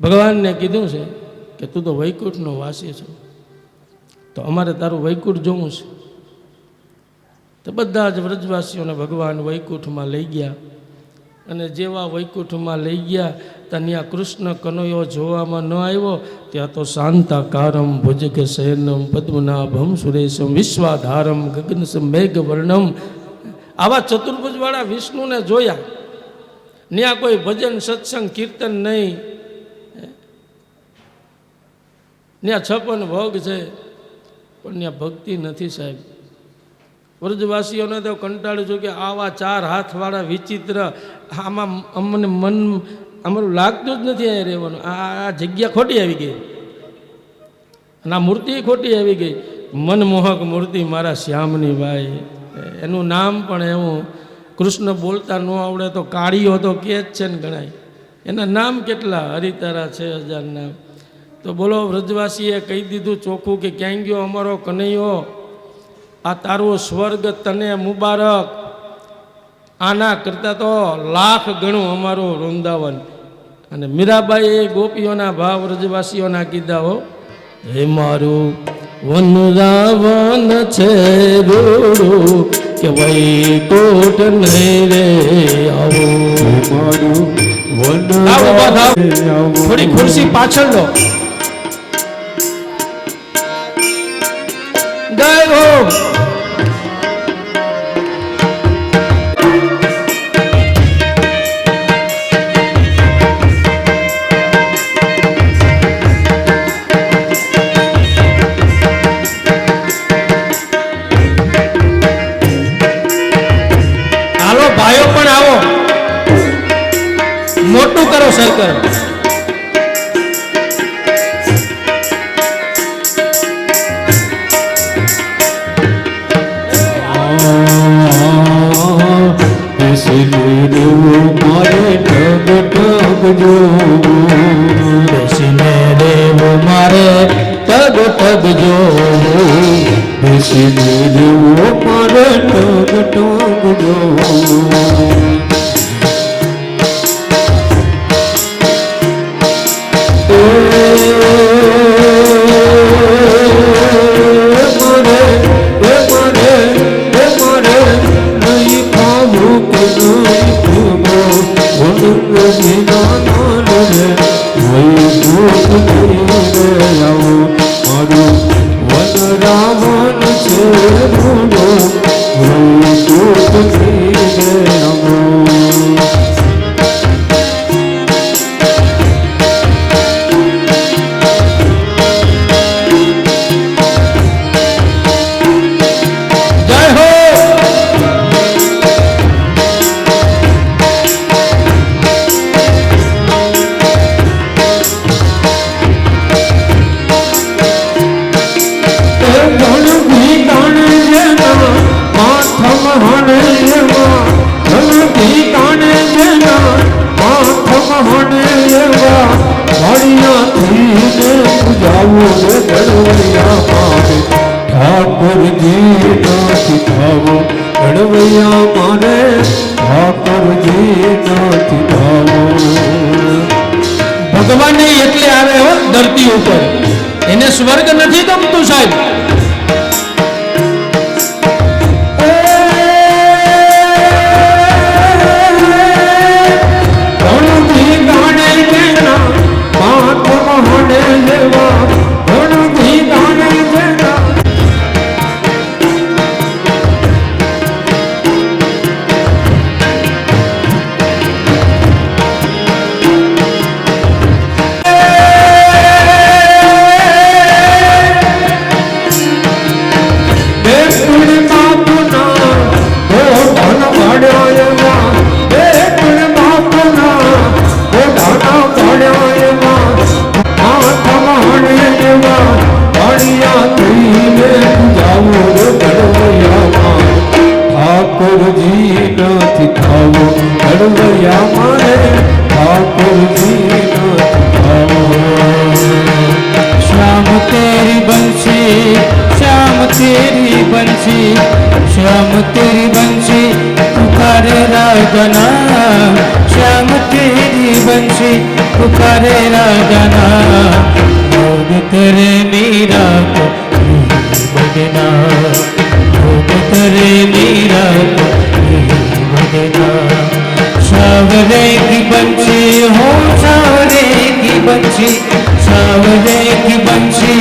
ભગવાનને કીધું છે કે તું તો વૈકુંઠનો વાસી છો, તો અમારે તારું વૈકુંઠ જોવું છે. તો બધા જ વ્રજવાસીઓને ભગવાન વૈકુંઠમાં લઈ ગયા. અને જેવા વૈકુંઠમાં લઈ ગયા ત્યાં કૃષ્ણ કનૈયો જોવામાં ન આવ્યો. ત્યાં તો શાંતાકારમ ભુજગ શયનમ પદ્મનાભમ સુરેશમ વિશ્વાધારમ ગગનસમ મેઘવર્ણમ, આવા ચતુર્ભુજવાળા વિષ્ણુને જોયા. ત્યાં કોઈ ભજન સત્સંગ કીર્તન નહીં, ત્યાં 56 ભોગ છે, પણ ત્યાં ભક્તિ નથી સાહેબ. વ્રજવાસીઓને તો કંટાળ્યું છું કે આવા 4 હાથવાળા વિચિત્ર, આમાં અમને મન અમારું લાગતું જ નથી અહીંયા રહેવાનું. આ જગ્યા ખોટી આવી ગઈ અને આ મૂર્તિ ખોટી આવી ગઈ. મનમોહક મૂર્તિ મારા શ્યામની ભાઈ, એનું નામ પણ એવું. કૃષ્ણ બોલતા ન આવડે તો કાળીઓ તો કે જ છે ને ગણાય. એના નામ કેટલા, હરિતારા 6000 નામ. તો બોલો વ્રજવાસીએ કહી દીધું ચોખ્ખું કે ક્યાં ગયો અમારો કનૈયો? આ તારું સ્વર્ગ તને મુબારક, આના કરતાં તો લાખ ગણું અમારું વૃંદાવન. અને મીરાબાઈએ ગોપીઓના ભાવ વ્રજવાસીઓના કીધા હો. હે મારું વનરાવન છે રૂડું કે વૈકુંઠ નહીં રે આવું, મારું થાવ, ઊભા થાવ. થોડી ખુરશી પાછળ લો. જય હો. હાલો ભાઈઓ પણ આવો, મોટું કરો સર્કલ. મારે ઠગ ઠગ જો બેસીને રેવો મારે ટગ ટગ જો. બેસીને રેવો મારે ઠગ ઠગ જો ઠાકોરજી નાથી થાવો ગણવૈયા મારે ઠાકોરજી નાથી થાવો. ભગવાન એટલે આવે હો ધરતી ઉપર, એને સ્વર્ગ નથી ગમતું સાહેબ. ઠાકોરજી નાથી થાવો ગણવૈયા મારે ઠાકોરજી નાથી થાવો. श्याम तेरी बंसी, श्याम तेरी बंसी, श्याम तेरी बंसी पुकारे राजना. श्याम तेरी बंसी पुकारे राजना. भोग करे मीरा को बजना, भोग करे मीरा को बजना. सावरे की बंसी हो सावरे की बंसी, सावरे की बंसी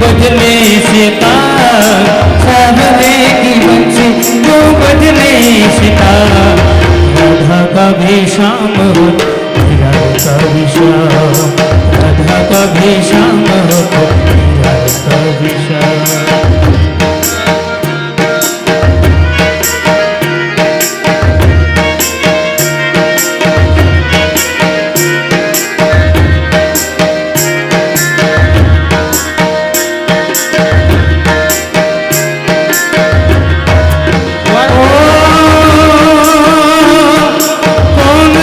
बजने से तार. सावरे की बंसी तो बजने से तार. राधा का भी शाम हो, राधा का भी शाम, राधा का भी शाम हो, राधा का भी शाम. कौन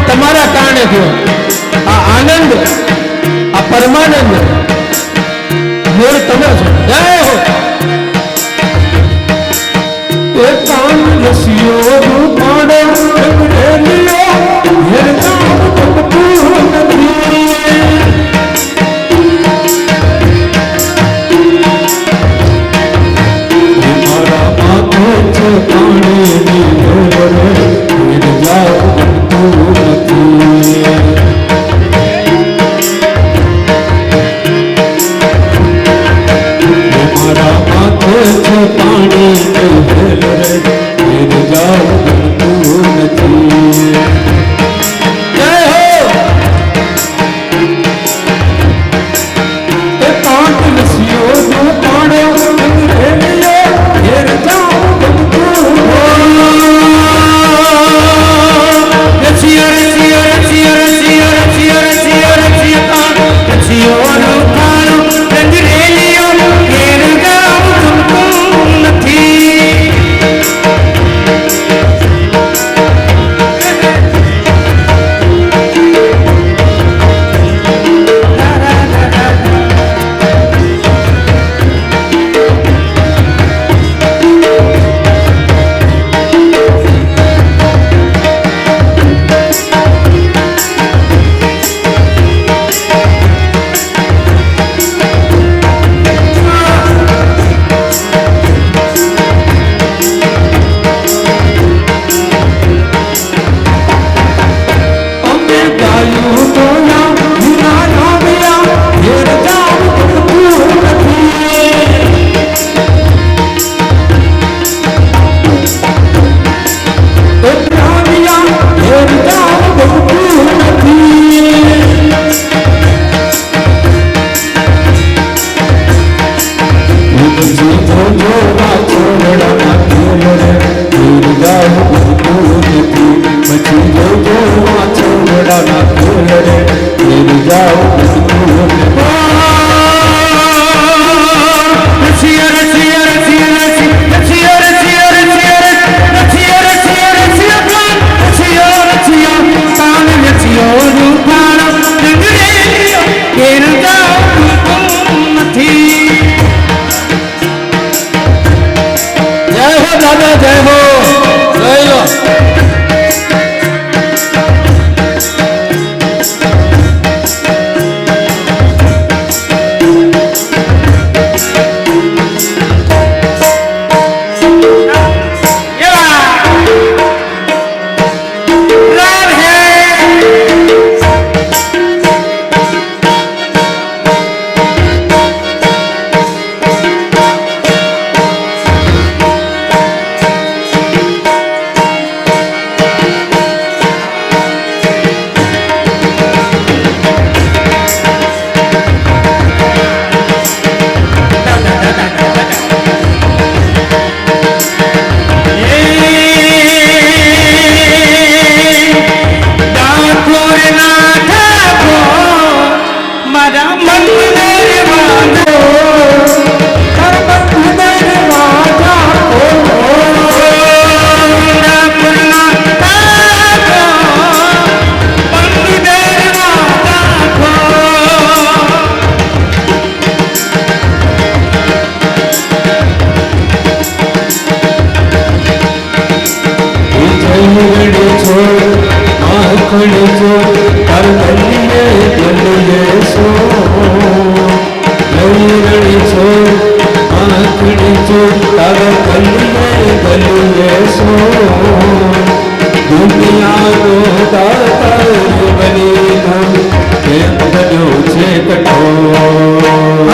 તમારા કારણે થયો. આ આનંદ, આ પરમાનંદ મૂળ તમે છો. જય હો. એ કાન રસિયો રૂપાડો રેલિયો હેરતા ભક્તું નથી. મારા માથે છે પાણીની ઢોર હેર જાવ ભક્તું નથી. મારા માથે છે પાણીની હેર હેર જાવ ભક્તું નથી. જય હો. એ કાંટ રસિયો રૂપાડો રેલિયો હેર જાવ ભક્તું રસિયો રસિયો રસિયો રસિયો રસિયો રસિયો રસિયો રસિયો રૂપાળો રંગરેલિયો ઘેર ગામ ગમતું નથી. અમે ગાયું તોયા વિના આવ્યા હેર જાવ ભક્તું નથી. એ આવ્યા હેર જાવ ભક્તું નથી. ઉદજી જોજો વાછોડાના ખેલરે હેર જાવ ભક્તું નથી. પછી જોજો વાછોડાના ખેલરે હેર જાવ ભક્તું નથી. રસિયો રસિયો રસિયો રસિયો રસિયો રસિયો રસિયો રસિયો રસિયો રસિયો રસિયો કાન રસિયો રૂપાળો રંગરેલિયો ઘેર ગામ ગમતું નથી. જય હો દાદા, જય હો. લઈ લો.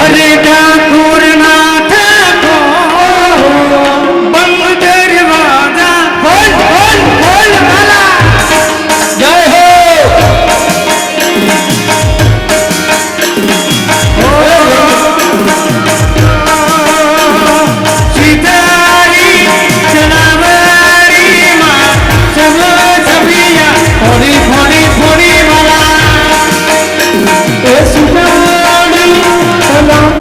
અરે ઠાકુરના ઠાકોર બંધ દરવાજા ખોલ ખોલ ખોલ માલા. જય હો. સીતારી ચણાવાડીમાં સબ સભિયા થોડી થોડી થોડી વાલા. એ સુનાડી સલામ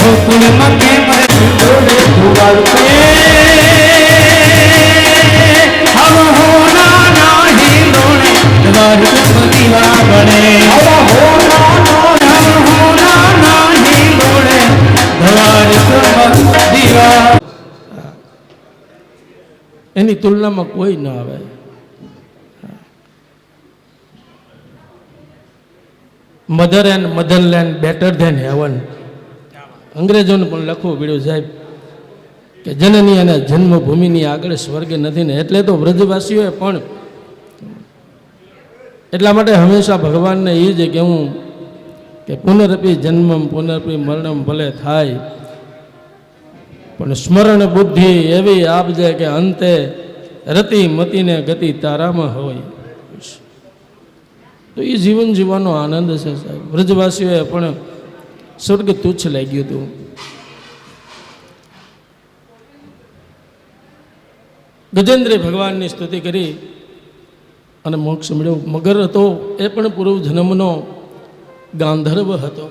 ગોકુળમાં કેમ રે જોડે ધુવાળ હમ હોના નાહી લોણે દ્વારકા દીવા બને હમ હોના નાહી લોણે દ્વારકા દીવા એની તુલનામાં કોઈ ના આવે. Mother and motherland better than heaven. અંગ્રેજોને પણ લખવું પડ્યું સાહેબ કે જનની અને જન્મભૂમિની આગળ સ્વર્ગ નથી ને. એટલે તો વ્રજવાસીઓએ પણ એટલા માટે હંમેશા ભગવાનને એ જ કહેવું કે પુનરપી જન્મમ પુનરપી મરણમ ભલે થાય પણ સ્મરણ બુદ્ધિ એવી આપજે કે અંતે રતિ મતીને ગતિ તારામાં હોય. તો એ જીવન જીવવાનો આનંદ છે સાહેબ. વ્રજવાસીઓએ પણ સ્વર્ગ તુચ્છ લાગ્યું હતું. ગજેન્દ્રે ભગવાનની સ્તુતિ કરી અને મોક્ષ મળ્યો. મગર હતો એ પણ પૂર્વ જન્મનો ગાંધર્વ હતો.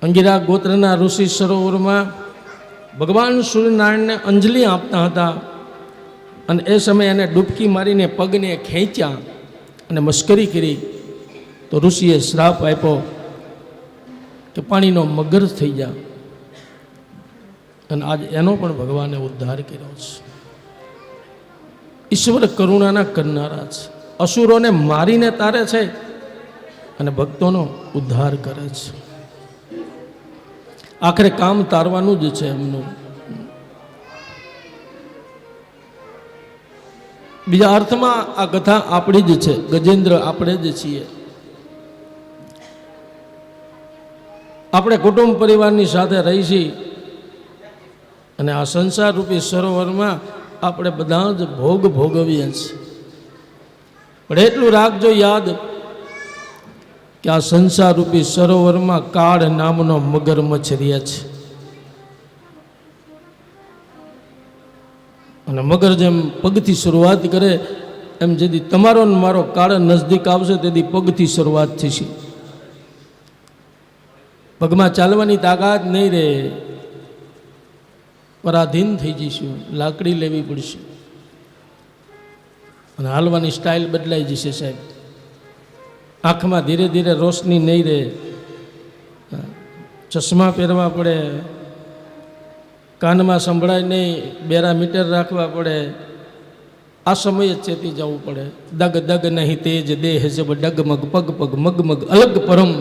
અંગિરા ગોત્રના ઋષિ સરોવરમાં ભગવાન સૂર્યનારાયણને અંજલિ આપતા હતા અને એ સમયે એને ડૂબકી મારીને પગને ખેંચ્યા અને મશ્કરી કરી તો ઋષિએ શ્રાપ આપ્યો કે પાણીનો મગર થઈ જા. અને આજ એનો પણ ભગવાને ઉદ્ધાર કર્યો છે. ઈશ્વર કરુણાના કરનારા છે. અસુરોને મારીને તારે છે અને ભક્તોનો ઉદ્ધાર કરે છે. આખરે કામ તારવાનું જ છે એમનું. બીજા અર્થમાં આ કથા આપણી જ છે. ગજેન્દ્ર આપણે જ છીએ. આપણે કુટુંબ પરિવારની સાથે રહીશી અને આ સંસાર રૂપી સરોવરમાં આપણે બધા જ ભોગ ભોગવીએ છીએ. પણ એટલું રાખજો યાદ કે આ સંસાર રૂપી સરોવરમાં કાળ નામનો મગરમચ્છ રહે છે. અને મગર જેમ પગથી શરૂઆત કરે એમ જેથી તમારો ને મારો કાળ નજદીક આવશે તેથી પગથી શરૂઆત થશે. પગમાં ચાલવાની તાકાત નહીં રહે, પરાધીન થઈ જઈશું. લાકડી લેવી પડશે અને હાલવાની સ્ટાઇલ બદલાઈ જશે સાહેબ. આંખમાં ધીરે ધીરે રોશની નહીં રહે, ચશ્મા પહેરવા પડે, કાનમાં સંભળાય નહીં, બેરા મીટર રાખવા પડે. આ સમયે ચેતી જવું પડે. દગ દગ નહીં તેજ દેહ જબ ડગમગ પગ પગ મગમગ અલગ પરમ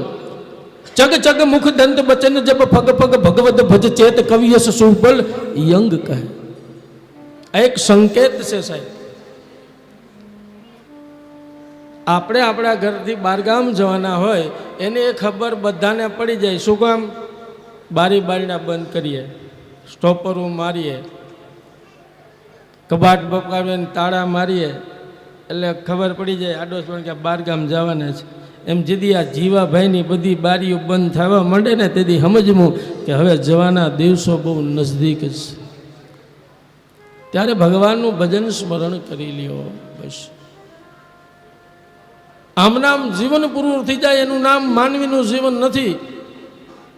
ચગ ચગ મુખ દંત બચન જબ ફગ ફગ ભગવદ ભજ ચેત કવિયસ સુબલ યંગ કહે. આ એક સંકેત છે સાહેબ. આપણે આપણા ઘરથી બહારગામ જવાના હોય એને એ ખબર બધાને પડી જાય. શું કામ? બારીના બંધ કરીએ, સ્ટોપરો મારીએ, કબાટ બપાવીને તાળા મારીએ એટલે ખબર પડી જાય આડોશ પણ કે બહારગામ જવાના છે. એમ જેથી આ જીવાભાઈની બધી બારીઓ બંધ થવા માંડે ને તેથી સમજવું કે હવે જવાના દિવસો બહુ નજદીક છે. ત્યારે ભગવાનનું ભજન સ્મરણ કરી લ્યો બસ. આમ નામ જીવન પૂરું થઈ જાય એનું નામ માનવીનું જીવન નથી.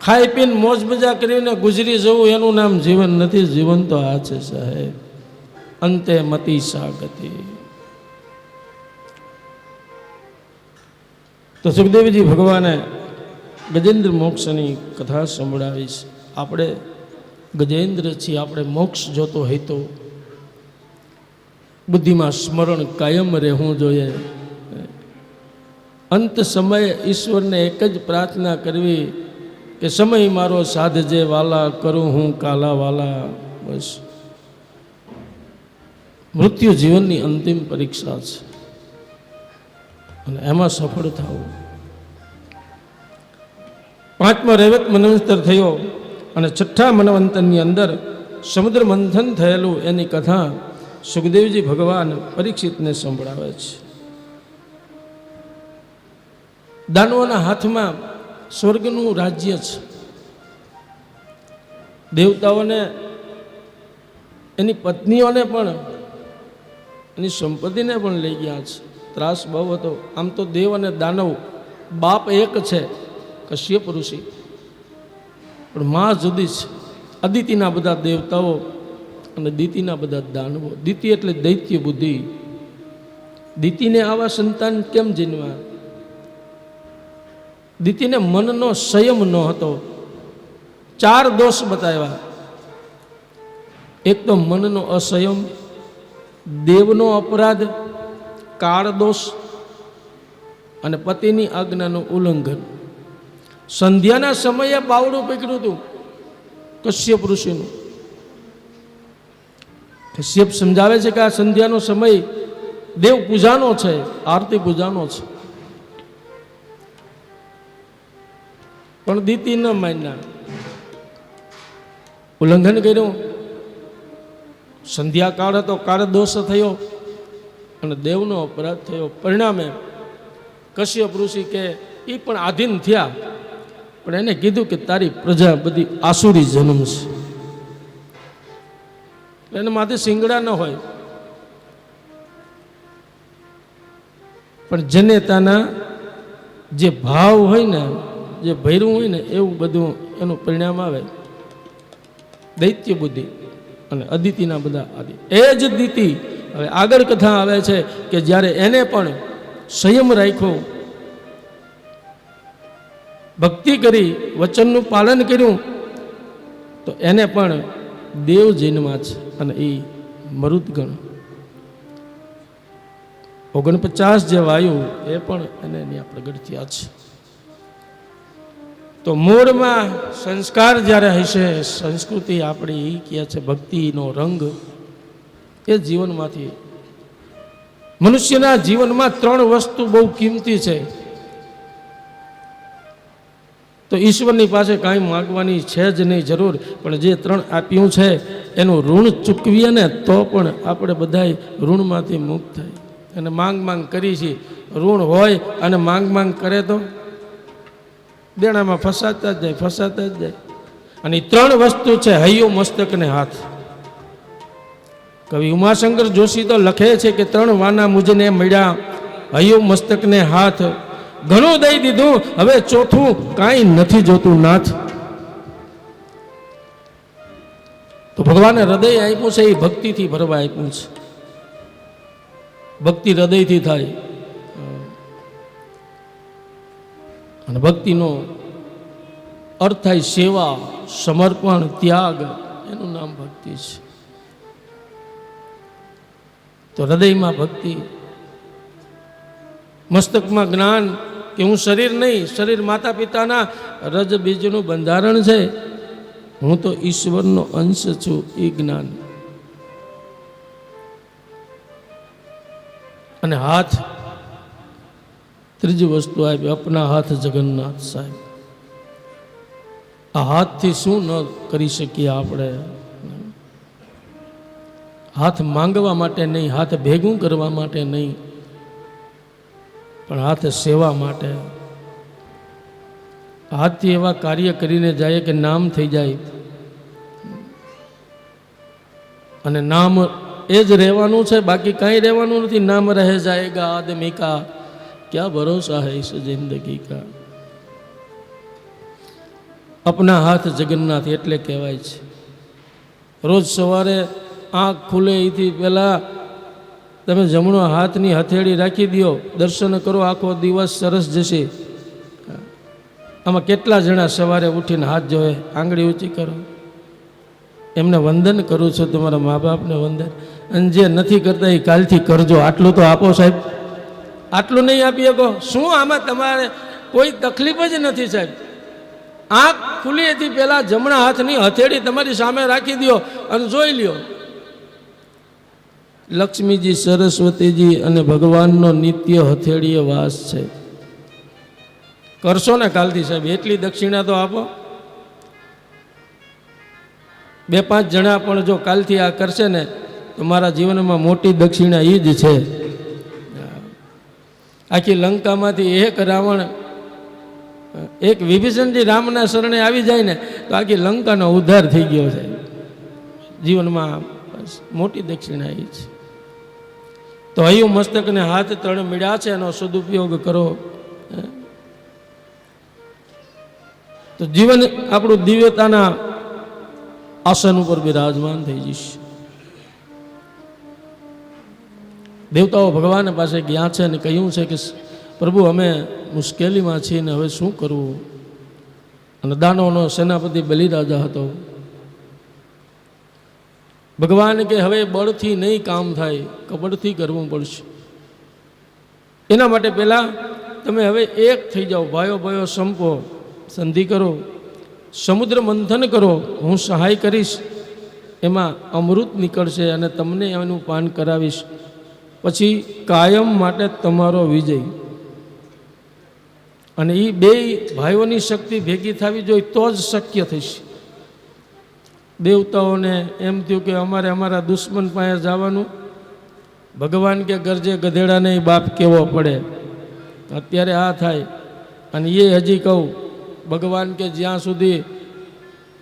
ખાઈ પીને મોજ મજા કરીને ગુજરી જવું એનું નામ જીવન નથી. જીવન તો આ છે સાહેબ, અંતે મતી સાગતિ. તો સુખદેવજી ભગવાને ગજેન્દ્ર મોક્ષની કથા સંભળાવી છે. આપણે ગજેન્દ્ર છીએ, આપણે મોક્ષ જોતો હોય તો બુદ્ધિમાં સ્મરણ કાયમ રહેવું જોઈએ. અંત સમયે ઈશ્વરને એક જ પ્રાર્થના કરવી કે સમય મારો સાધજે વાલા, કરું હું કાલા વાલા. બસ મૃત્યુ જીવનની અંતિમ પરીક્ષા છે અને એમાં સફળ થવું. પાંચમો રૈવત મન્વંતર થયો અને છઠ્ઠા મન્વંતરની અંદર સમુદ્ર મંથન થયેલું એની કથા સુખદેવજી ભગવાન પરીક્ષિતને સંભળાવે છે. દાનવોના હાથમાં સ્વર્ગનું રાજ્ય છે. દેવતાઓને એની પત્નીઓને પણ એની સંપત્તિને પણ લઈ ગયા છે. ત્રાસ બહુ હતો. આમ તો દેવ અને દાનવ બાપ એક છે કશ્યપ ઋષિ, પણ માં જુદી છે. અદિતિના બધા દેવતાઓ અને દિતિના બધા દાનવો. દિતિ એટલે દૈત્ય બુદ્ધિ. દિતિને આવા સંતાન કેમ જન્મ્યા? દિતિને મનનો સંયમ ન હતો. 4 દોષ બતાવ્યા. એક તો મનનો અસંયમ, દેવનો અપરાધ, કાળ દોષ અને પતિની આજ્ઞાનું ઉલ્લંઘન. સંધ્યાના સમયે બાવડું પકડ્યું હતું કશ્યપ ઋષિનું. કશ્યપ સમજાવે છે કે આ સંધ્યાનો સમય દેવ પૂજાનો છે, આરતી પૂજાનો છે. પણ દિતિ ન માન્યા, ઉલ્લંઘન કર્યું. સંધ્યાકાળ હતો, કાળ દોષ થયો અને દેવનો અપરાધ થયો. પરિણામે કશ્યપ ઋષિ કે એ પણ આધીન થયા, પણ એને કીધું કે તારી પ્રજા બધી આસુરી જન્મ છે, એને માથે શિંગડા ન હોય. પણ જનેતાના જે ભાવ હોય ને, જે ભૈરું હોય ને, એવું બધું એનું પરિણામ આવે. દૈત્ય બુદ્ધિ અને અદિતિના બધા આદિ. એ જ દિતિ હવે આગળ કથા આવે છે કે જ્યારે એને પણ સંયમ રાખ્યો, ભક્તિ કરી, વચનનું પાલન કર્યું, તો એને પણ દેવ જન્મા છે અને એ મરુદગણ 49 જે વાયુ એ પણ એને ત્યાં પ્રગટ થયા છે. તો મૂળમાં સંસ્કાર જ્યારે હશે, સંસ્કૃતિ આપણી એ કહે છે ભક્તિનો રંગ, એ જીવનમાંથી મનુષ્યના જીવનમાં 3 વસ્તુ બહુ કિંમતી છે. તો ઈશ્વરની પાસે કાંઈ માગવાની છે જ નહીં જરૂર, પણ જે 3 આપ્યું છે એનું ઋણ ચૂકવીએ ને તો પણ આપણે બધાય ઋણમાંથી મુક્ત થાય. અને માંગ કરી છે, ઋણ હોય અને માંગ કરે તો દેણામાં ફસાતા જ જાય. અને 3 વસ્તુ છે હૈયું, મસ્તક ને હાથ. કવિ ઉમાશંકર જોશી તો લખે છે કે 3 વાના મુજને મળ્યા, હૈયું, મસ્તક ને હાથ. ઘણું દઈ દીધું, હવે ચોથું કાંઈ નથી જોતું નાથ. તો ભગવાને હૃદય આપ્યું છે, એ ભક્તિથી ભરવા આપ્યું છે. ભક્તિ હૃદયથી થાય અને ભક્તિનો અર્થ થાય સેવા, સમર્પણ, ત્યાગ. એનું નામ ભક્તિ છે. તો હૃદયમાં ભક્તિ, મસ્તકમાં જ્ઞાન કે હું શરીર નહીં, શરીર માતા પિતાના રજ બીજનું બંધારણ છે, હું તો ઈશ્વરનો અંશ છું, એ જ્ઞાન. અને હાથ, ત્રીજી વસ્તુ આવી અપના હાથ જગન્નાથ સાહેબ. આ હાથથી શું ન કરી શકીએ આપણે? હાથ માંગવા માટે નહીં, હાથ ભેગું કરવા માટે નહીં, પણ હાથ સેવા માટે. હાથથી એવા કાર્ય કરીને જાય કે નામ થઈ જાય. અને નામ એ જ રહેવાનું છે, બાકી કાંઈ રહેવાનું નથી. નામ રહે જાયગા આદમી કા, ક્યા ભરોસા હૈ ઇસ જિંદગી કા. અપના હાથ જગન્નાથ એટલે કહેવાય છે. રોજ સવારે આંખ ખુલે એથી પહેલાં તમે જમણો હાથની હથેળી રાખી દો, દર્શન કરો, આખો દિવસ સરસ જશે. આમાં કેટલા જણા સવારે ઉઠીને હાથ જોવે, આંગળી ઊંચી કરો, એમને વંદન કરું છું, તમારા મા બાપને વંદન. અને જે નથી કરતા એ કાલથી કરજો. આટલું તો આપો સાહેબ. આટલું નહીં આપી શકો શું? આમાં તમારે કોઈ તકલીફ જ નથી સાહેબ. આંખ ખુલી એથી પહેલાં જમણા હાથની હથેળી તમારી સામે રાખી દો અને જોઈ લ્યો. લક્ષ્મીજી, સરસ્વતીજી અને ભગવાનનો નિત્ય હથેળીએ વાસ છે. કરશો ને કાલથી સાહેબ, એટલી દક્ષિણા તો આપો. 2-5 જણા પણ જો કાલથી આ કરશે ને તો મારા જીવનમાં મોટી દક્ષિણા એ જ છે. આખી લંકામાંથી એક રાવણ, એક વિભીષણજી રામના શરણે આવી જાય ને તો આખી લંકાનો ઉદ્ધાર થઈ ગયો છે. જીવનમાં મોટી દક્ષિણા એ છે. તો હૈયું, મસ્તકને હાથ 3 મળ્યા છે, એનો સદુપયોગ કરો. તો જીવન આપણું દિવ્યતાના આસન ઉપર બિરાજમાન થઈ જશે. દેવતાઓ ભગવાન પાસે ગયા છે અને કહ્યું છે કે પ્રભુ અમે મુશ્કેલીમાં છીએ ને હવે શું કરવું. અને દાનવનો સેનાપતિ બલિરાજા હતો. ભગવાન કે હવે બળથી નહીં કામ થાય, કબડથી કરવું પડશે. એના માટે પહેલાં તમે હવે એક થઈ જાઓ, ભાઈઓ ભાઈઓ સંપો, સંધિ કરો, સમુદ્ર મંથન કરો, હું સહાય કરીશ. એમાં અમૃત નીકળશે અને તમને એનું પાન કરાવીશ. પછી કાયમ માટે તમારો વિજય. અને એ બે ભાઈઓની શક્તિ ભેગી થવી જોઈએ તો જ શક્ય થશે. દેવતાઓને એમ થયું કે અમારે અમારા દુશ્મન પાસે જવાનું. ભગવાન કે ગરજે ગધેડાને બાપ કેવો પડે. અત્યારે આ થાય. અને એ હજી કહું, ભગવાન કે જ્યાં સુધી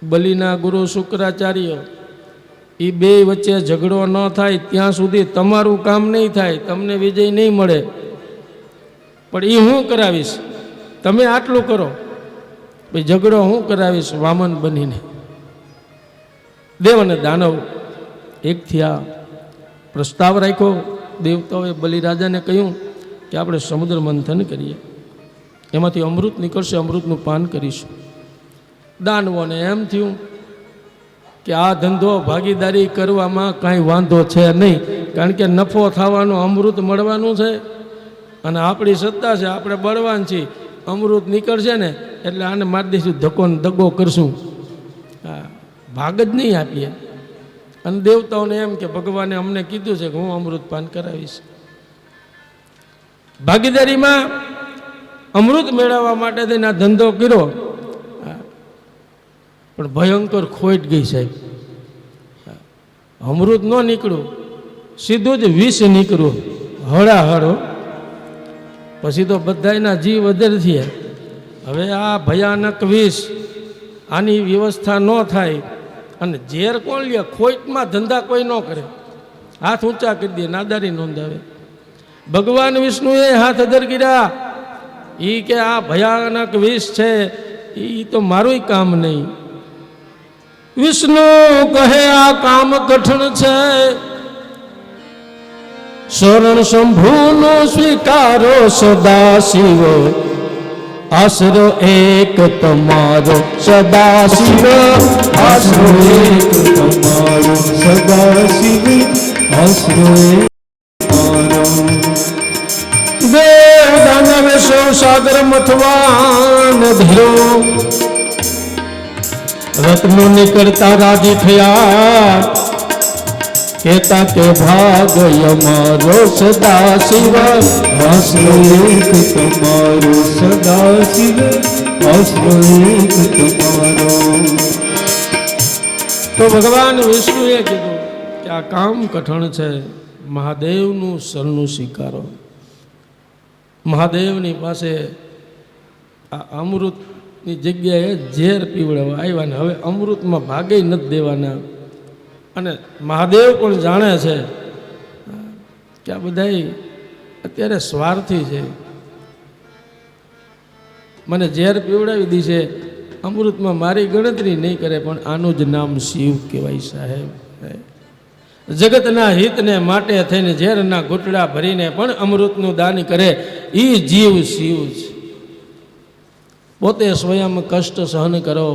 બલિના ગુરુ શુક્રાચાર્ય એ બે વચ્ચે ઝઘડો ન થાય ત્યાં સુધી તમારું કામ નહીં થાય, તમને વિજય નહીં મળે. પણ એ હું કરાવીશ, તમે આટલું કરો. ભાઈ ઝઘડો હું કરાવીશ વામન બનીને. દેવ અને દાનવ એક થયા, પ્રસ્તાવ રાખ્યો. દેવતાઓએ બલિરાજાને કહ્યું કે આપણે સમુદ્ર મંથન કરીએ, એમાંથી અમૃત નીકળશે, અમૃતનું પાન કરીશું. દાનવોને એમ થયું કે આ ધંધો ભાગીદારી કરવામાં કાંઈ વાંધો છે નહીં, કારણ કે નફો થવાનો, અમૃત મળવાનું છે અને આપણી સત્તા છે, આપણે બળવાન છીએ. અમૃત નીકળશે ને એટલે આને મારી દઈશું, ધક્કો ને દગો કરશું. હા, ભાગ જ નહીં આપીએ. અને દેવતાઓને એમ કે ભગવાને અમને કીધું છે કે હું અમૃત પાન કરાવીશ. ભાગીદારીમાં અમૃત મેળવવા માટે થઈને આ ધંધો કર્યો, પણ ભયંકર ખોટ ગઈ સાહેબ. અમૃત ન નીકળ્યું, સીધું જ વિષ નીકળ્યું, હળાહળો. પછી તો બધાના જીવ અધર થયા. હવે આ ભયાનક વિષ, આની વ્યવસ્થા ન થાય. અને ઝેર કોણ લે? ખોટમાં ધંધા કોઈ ન કરે. હાથ ઊંચા કરી દે, નાદારી નોંધાવે. ભગવાન વિષ્ણુએ હાથ અધર કર્યા. એ કે આ ભયાનક વિષ છે, એ તો મારું કામ નહીં. વિષ્ણુ કહે આ કામ કઠણ છે, શરણ શંભુનો સ્વીકારો સદા શિવ. આશરો એક તમારો સદા શિવ, આશરો એક તમારો સદા શિવ, આશરો એક તમારો. દેવ દાનવે સૌ સાગર મથવાન ધીરો, રત્નો નીકળતા રાજી થયા. કેતા કે ભાગ અમારો સદા શિવ, આશરો એક તમારો સદા શિવ, આશરો એક તમારો. તો ભગવાન વિષ્ણુએ કીધું કે આ કામ કઠણ છે, મહાદેવનું શરણું સ્વીકારો. મહાદેવની પાસે આ અમૃતની જગ્યાએ ઝેર પીવડાવવા આવ્યા ને હવે અમૃતમાં ભાગે નથી દેવાના. અને મહાદેવ પણ જાણે છે કે આ બધા અત્યારે સ્વાર્થી છે. મને ઝેર પીવડાવી દીશે, અમૃતમાં મારી ગણતરી નહીં કરે, પણ આનું જ નામ શિવ કહેવાય સાહેબ. જગતના હિતને માટે થઈને ઝેરના ઘૂંટડા ભરીને પણ અમૃતનું દાન કરે, એ જીવ શિવ છે. પોતે સ્વયં કષ્ટ સહન કરો.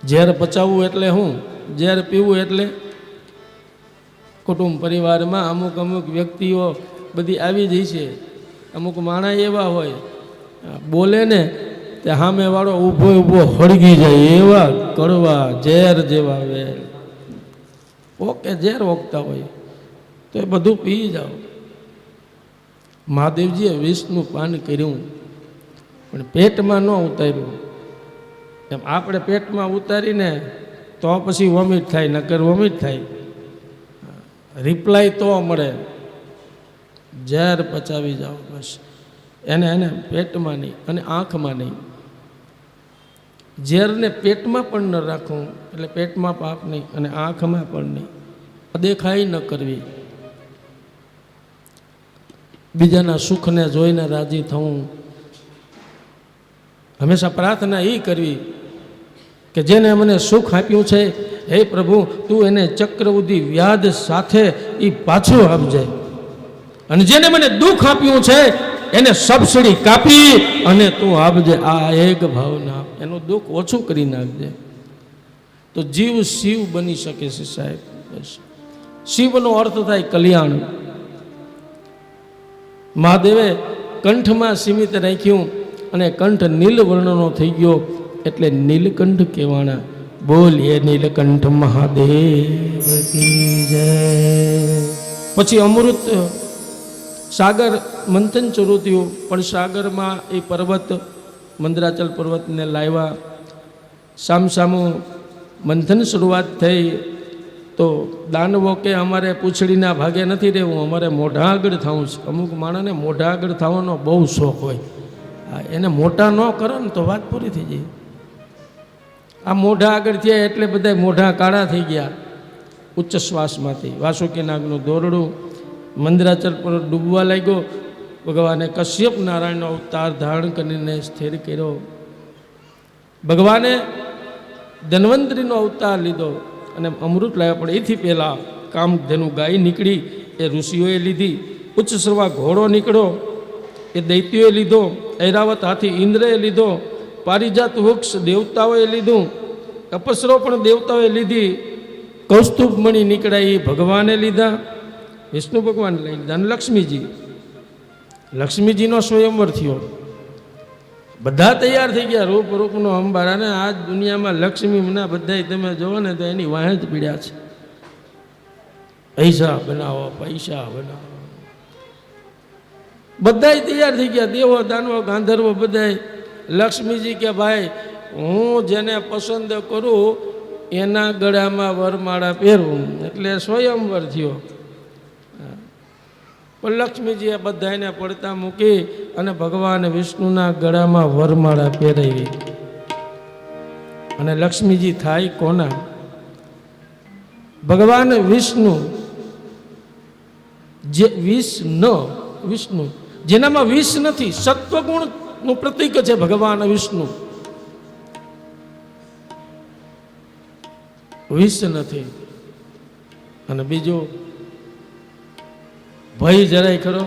ઝેર પચાવવું એટલે શું? ઝેર પીવું એટલે કુટુંબ પરિવારમાં અમુક અમુક વ્યક્તિઓ બધી આવી જાય છે. અમુક માણસ એવા હોય, બોલે ને તે સામેવાળો ઊભો ઊભો હળગી જાય, એવા કડવા ઝેર જેવા વેર. ઓકે ઝેર ઓકતા હોય તો એ બધું પી જાઓ. મહાદેવજીએ વિષનું પાન કર્યું પણ પેટમાં ન ઉતાર્યું. એમ આપણે પેટમાં ઉતારીને તો પછી વોમિટ થાય, નકર વોમિટ થાય. રિપ્લાય તો મળે. ઝેર પચાવી જાઓ બસ. એને પેટમાં નહીં અને આંખમાં નહીં. ઝેરને પેટમાં પણ ન રાખવું, એટલે પેટમાં પાપ નહીં અને આંખમાં પણ નહીં. દેખાય ન કરવી. બીજાના સુખને જોઈને રાજી થવું, હંમેશા પ્રાર્થના એ કરવી કે જેને મને સુખ આપ્યું છે, હે પ્રભુ તું એને ચક્રવૃદ્ધિ વ્યાજ સાથે એ પાછું આપજે, અને જેને મને દુઃખ આપ્યું છે એને સબસિડી કાપી અને તું આપજે. આ એક ભાવના, એનું દુઃખ ઓછું કરી નાખજે, તો જીવ શિવ બની શકે છે સાહેબ. બસ શિવનો અર્થ થાય કલ્યાણ. મહાદેવે કંઠમાં સીમિત રાખ્યું અને કંઠ નીલ વર્ણનો થઈ ગયો એટલે નીલકંઠ કહેવાના. બોલીએ નીલકંઠ મહાદેવ કી જય. પછી અમૃત સાગર મંથન શરૂ થયું, પણ સાગરમાં એ પર્વત મંદરાચલ પર્વતને લાવ્યા. સામસામું મંથન શરૂઆત થઈ તો દાનવો કે અમારે પૂંછડીના ભાગે નથી રહેવું, અમારે મોઢા આગળ થવું છે. અમુક માણસને મોઢા આગળ થવાનો બહુ શોખ હોય, એને મોટા ન કરો ને તો વાત પૂરી થઈ જાય. આ મોઢા આગળ થયા એટલે બધા મોઢા કાળા થઈ ગયા ઉચ્ચ શ્વાસમાંથી. વાસુકી નાગનું દોરડું મંદરાચલ પર ડૂબવા લાગ્યો. ભગવાને કશ્યપ નારાયણનો અવતાર ધારણ કરીને સ્થિર કર્યો. ભગવાને ધન્વંતરીનો અવતાર લીધો અને અમૃત લાવ્યા. પણ એથી પહેલાં કામધેનુ ગાય નીકળી, એ ઋષિઓએ લીધી. ઉચ્ચ શ્રવા ઘોડો નીકળ્યો, એ દૈત્યોએ લીધો. ઐરાવત હાથી ઇન્દ્રએ લીધો. પારિજાત વૃક્ષ દેવતાઓએ લીધું. અપસરો પણ દેવતાઓએ લીધી. કૌસ્તુભ મણિ નીકળ્યા, એ ભગવાને લીધા. વિષ્ણુ ભગવાન લઈ લીધા. અને લક્ષ્મીજીનો સ્વયંવર થયો. બધા તૈયાર થઈ ગયા, રૂપ રૂપનો અંબાર. અને આ દુનિયામાં લક્ષ્મીના બધા તમે જોવો ને તો એની વાહે જ પીડ્યા છે. પૈસા બનાવો, પૈસા બનાવો. બધા તૈયાર થઈ ગયા, દેવો દાનવો ગાંધર્વો બધા. લક્ષ્મીજી કે ભાઈ હું જેને પસંદ કરું એના ગળામાં વરમાળા પહેરવું, એટલે સ્વયંવર થયો. પણ લક્ષ્મીજીએ બધાને પડતા મૂકી અને ભગવાન વિષ્ણુના ગળામાં વરમાળા પહેરાવી. અને લક્ષ્મીજી થાય કોના? ભગવાન વિષ્ણુ. જે વિષ્ણુ જેનામાં વિષ નથી, સત્વગુણનું પ્રતીક છે ભગવાન વિષ્ણુ. વિષ નથી. અને બીજું ભય જરાય ખરો,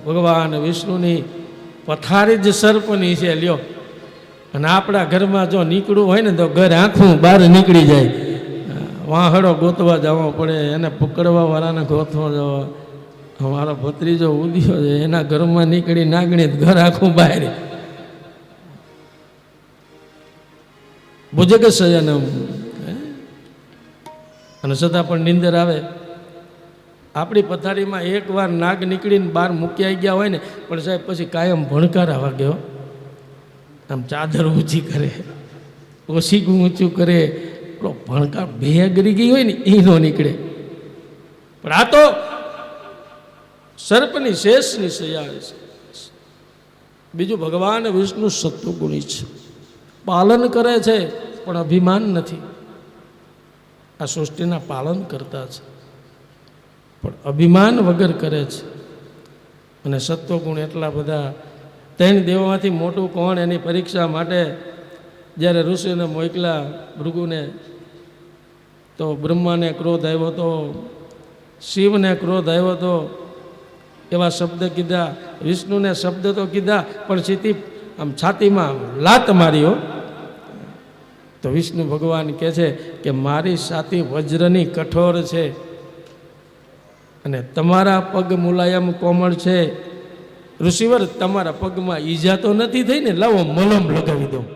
ભગવાન વિષ્ણુની પથારી જ સર્પની છે. લ્યો, અને આપણા ઘરમાં જો નીકળવું હોય ને તો ઘર આખું બહાર નીકળી જાય. વાહડો ગોતવા જવો પડે, એને પકડવા વાળાને ગોતવા જવા. અમારો ભત્રીજો ઉદ્યો છે, એના ઘરમાં નીકળી નાગણી ઘર આખું બહાર. ભુજગ શયનમ. અને છતાં પણ નિંદર આવે. આપણી પથારીમાં એકવાર નાગ નીકળીને બહાર મૂકી ગયા હોય ને, પણ સાહેબ પછી કાયમ ભણકારા વાગ્યો. આમ ચાદર ઊંચી કરે, ઓશીકું ઊંચું કરે, પેલો ભણકાર બે ગરી ગઈ હોય ને એ ન નીકળે. પણ આ તો સર્પની શેષની સયા છે. બીજું ભગવાન વિષ્ણુ સત્વગુણી છે, પાલન કરે છે પણ અભિમાન નથી. આ સૃષ્ટિના પાલન કરતા છે પણ અભિમાન વગર કરે છે. અને સત્વગુણ એટલા બધા. ત્રણ દેવોમાંથી મોટું કોણ? એની પરીક્ષા માટે જ્યારે ઋષિને મોકલા ભૃગુને, તો બ્રહ્માને ક્રોધ આવ્યો હતો, શિવને ક્રોધ આવ્યો હતો. એવા શબ્દ કીધા, વિષ્ણુને શબ્દ તો કીધા પણ સીધી આમ છાતીમાં લાત માર્યો. તો વિષ્ણુ ભગવાન કહે છે કે મારી છાતી વજ્રની કઠોર છે અને તમારા પગ મુલાયમ કોમળ છે. ઋષિવર તમારા પગમાં ઈજા તો નથી થઈ ને? લાવો મલમ લગાવી દઉં.